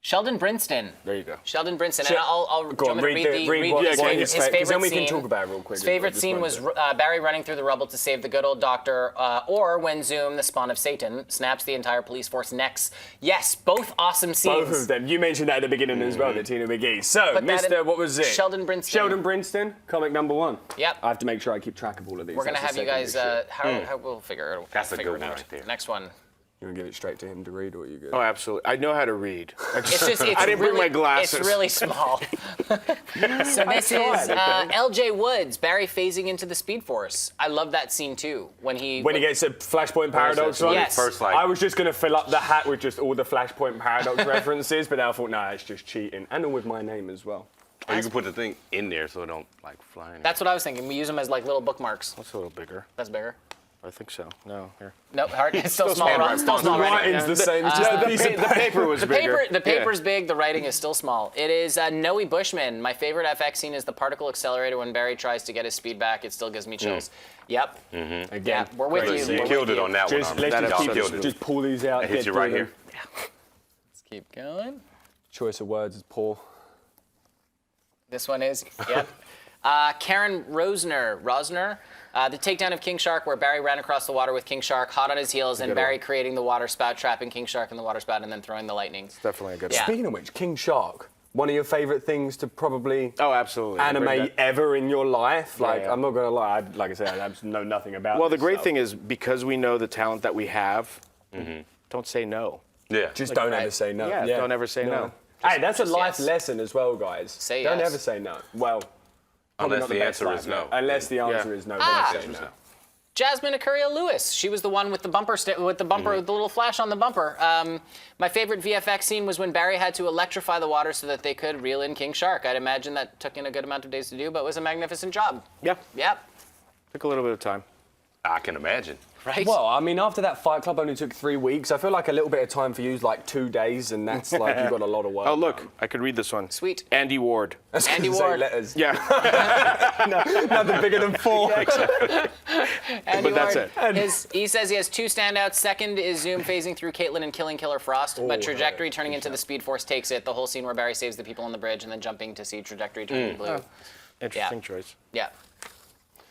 Sheldon Brinston. There you go. Sheldon Brinston, and I'll Go on, read what his his favorite because then we scene. can talk about it real quick. His as well, favorite just scene run was through it. Barry running through the rubble to save the good old doctor, or when Zoom, the spawn of Satan, snaps the entire police force necks. Yes, both awesome scenes. Both of them. You mentioned that at the beginning as well, the Tina McGee. So, Put that Mr. in- What was it? Sheldon Brinston. Sheldon Brinston, comic number 1. Yep. I have to make sure I keep track of all of these. We're gonna That's have the you guys. secondary shit. How we'll figure it. That's a figure good it one out. right there. Next one. You want to give it straight to him to read, or are you good? Oh, absolutely. I know how to read. It's just. It's I didn't really, bring my glasses. It's really small. So this is L.J. Woods, Barry phasing into the Speed Force. I love that scene too. When he gets a Flashpoint Paradox on? Yes. First, like, I was just going to fill up the hat with just all the Flashpoint Paradox references, but then I thought, no, it's just cheating. And all with my name as well. or you can put the thing in there so it don't like fly in. That's what I was thinking. We use them as like little bookmarks. That's a little bigger. That's bigger. I think so. No, here. Nope, hard. It's still small. small, Still right? small The writing. writing's the same. It's just a piece of The paper was The bigger. paper's big. The writing is still small. It is Noe Bushman. My favorite FX scene is the particle accelerator when Barry tries to get his speed back. It still gives me chills. Yep. Again, Yeah, we're with crazy. you. You We're killed with it you. on that Just, one. let's Armin. just, Y'all killed it. just pull these out. It hit get you through right them. here. Let's keep going. Choice of words is poor. This one is, yep. Karen Rosner. The takedown of King Shark, where Barry ran across the water with King Shark, hot on his heels, and Barry creating the water spout, trapping King Shark in the water spout, and then throwing the lightning. Definitely a good Yeah. one. Speaking of which, King Shark, one of your favourite things to probably Oh, absolutely. Bring anime that- ever in your life? Like, yeah. I'm not going to lie, like I said, I know nothing about Well, the this great stuff. thing is because we know the talent that we have, don't say no. Yeah. Just don't right. ever say no. Yeah, don't ever say no. Hey, that's a just life yes. lesson as well, guys. Say don't yes. ever say no. Well, probably Unless not the best answer life is no. Unless the answer is no, then say no. Jasmine Akuriel Lewis. She was the one with the bumper, with the little flash on the bumper. My favorite VFX scene was when Barry had to electrify the water so that they could reel in King Shark. I'd imagine that took in a good amount of days to do, but it was a magnificent job. Yeah, Yep. took a little bit of time. I can imagine. Right? Well, I mean, after that Fight Club only took 3 weeks, I feel like a little bit of time for you is like 2 days, and that's like you've got a lot of work. Oh, look, I could read this one. Sweet. Andy Ward. Andy Ward. Letters. Yeah. Nothing bigger than 4. Andy But that's Ward it. he says he has 2 standouts. Second is Zoom phasing through Caitlin and killing Killer Frost, but Trajectory turning into the Speed Force takes it. The whole scene where Barry saves the people on the bridge and then jumping to see Trajectory turning blue. Interesting choice. Yeah.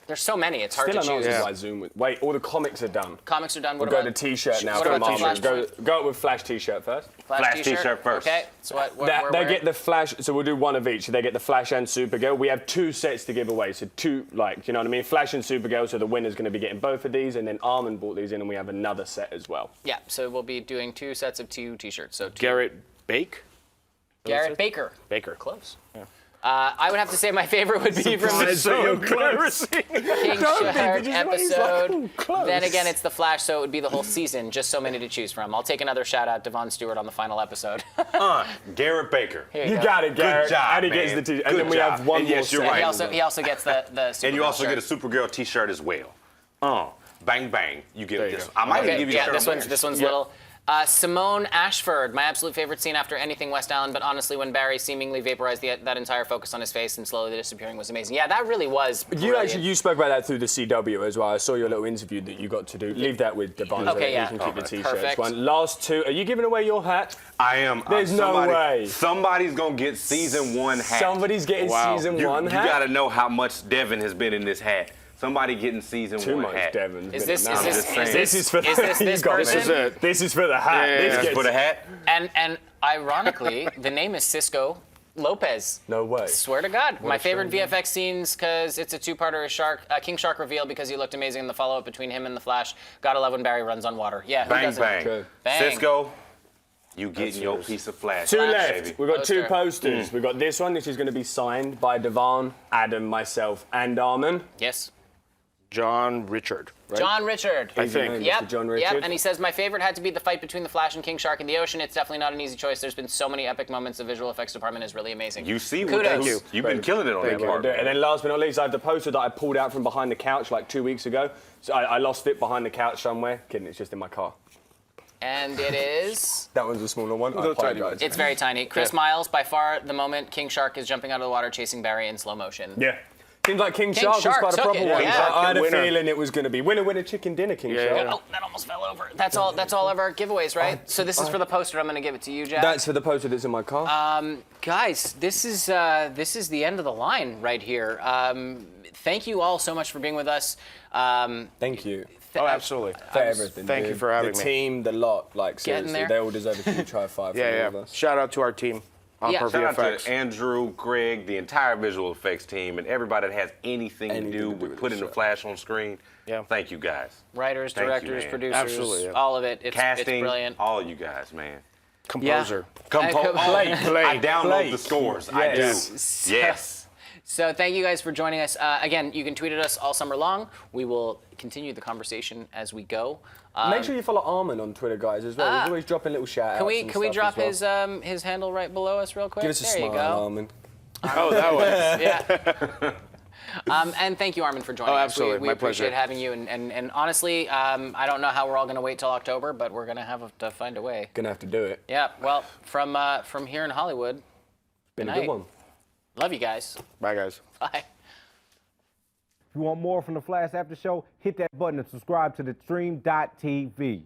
There's so many, it's hard Still to choose. unanswered why Zoom would. Wait, all the comics are done. Comics are done. What We'll about go to T-shirt now. What from about Marvel. Flashpoint? Go with Flash T-shirt first. Flash t-shirt first. Okay, so what They we're get the Flash, so we'll do one of each. So they get the Flash and Supergirl. We have 2 sets to give away, so 2, like, you know what I mean? Flash and Supergirl, so the winner's going to be getting both of these, and then Armin bought these in, and we have another set as well. Yeah, so we'll be doing 2 sets of 2 T-shirts. So Garrett Bake? Garrett Baker. Baker. Close. Yeah. I would have to say my favorite would be from the King Shark episode. Then again, it's the Flash, so it would be the whole season. Just so many to choose from. I'll take another shout out, Devon Stewart, on the final episode. Garrett Baker. Here You got it, Garrett. Good job, And he gets man. the T-shirt. Good And then we job. have one And more yes, you're set. right. He also gets the Supergirl And you also shirt. get a Supergirl t-shirt as well. Bang, bang. You get There you this. go. I might Okay, even give you yeah, the shirt. this one's little. Simone Ashford, my absolute favorite scene after anything West Allen, but honestly, when Barry seemingly vaporized that entire focus on his face and slowly disappearing was amazing. Yeah, that really was brilliant. You spoke about that through the CW as well. I saw your little interview that you got to do. Leave that with Devon. Okay, so yeah. You can keep the T-shirts. Perfect. One. Last 2. Are you giving away your hat? I am. There's no way. Somebody's going to get season 1 hat. Somebody's getting season 1 You hat? got to know how much Devon has been in this hat. Somebody getting season Too 1 much hat. Devon. Is this This is for this you got person? This is for the hat. Yeah, This yeah. gets- For the hat? And ironically, the name is Cisco Lopez. No way. Swear to God. My a favorite strange VFX scenes, because it's a 2-parter, is King Shark reveal, because he looked amazing in the follow-up between him and the Flash. Gotta love when Barry runs on water. Yeah, who Bang, doesn't? bang. True. Bang. Cisco, you getting your piece of Flash. 2 Flash, left. baby. We've got 2 Poster. posters. We've got this one, which is going to be signed by Devon, Adam, myself, and Armin. Yes. John Richard. Right? John Richard. I think. Mr. Yep. John Yep. Richard. And he says, my favorite had to be the fight between the Flash and King Shark in the ocean. It's definitely not an easy choice. There's been so many epic moments. The visual effects department is really amazing. You see what Kudos. that, you've been killing it on that part. And then last but not least, I have the poster that I pulled out from behind the couch like 2 weeks ago. So I lost it behind the couch somewhere. Kidding, it's just in my car. And it is... That one's a smaller one. I Little tiny apologize. It's very tiny. Chris Miles, by far the moment King Shark is jumping out of the water chasing Barry in slow motion. Yeah. Seems like King King Shark was Shark quite a took proper it, one. yeah. I had a Winner. feeling it was going to be winner, chicken dinner, King Shark. yeah. Oh, that almost fell over. That's all of our giveaways, right? So this is for the poster. I'm going to give it to you, Jack. That's for the poster that's in my car. Guys, this is the end of the line right here. Thank you all so much for being with us. Thank you. Oh, absolutely. For everything. Thank you for having the me. The team, the lot, like Getting seriously, there. they all deserve a huge high five from all of Yeah. us. Shout out to our team on Yeah. Per Shout out VFX. to Andrew, Greg, the entire visual effects team, and everybody that has anything to do with putting the Flash on screen. Yeah. Thank you guys. Writers, Thank you, directors, man. producers, Absolutely, yeah. all of it. It's Casting, brilliant. all of you guys, man. Composer. Blake. I download Blake. the scores. Yes. I do. Yes. So thank you guys for joining us. Again, you can tweet at us all summer long. We will continue the conversation as we go. Make sure you follow Armin on Twitter, guys, as well. He's always dropping little shout-outs. Can we drop his handle right below us real quick? Give us a there smile, you go. Armin. Oh, that was. Yeah. And thank you, Armin, for joining us. absolutely. We My appreciate pleasure. having you. And honestly, I don't know how we're all going to wait till October, but we're going to have to find a way. Gonna have to do it. Yeah. Well, from here in Hollywood, Been a night. good one. love you guys. Bye, guys. Bye. If you want more from the Flash After Show, hit that button and subscribe to the stream.tv.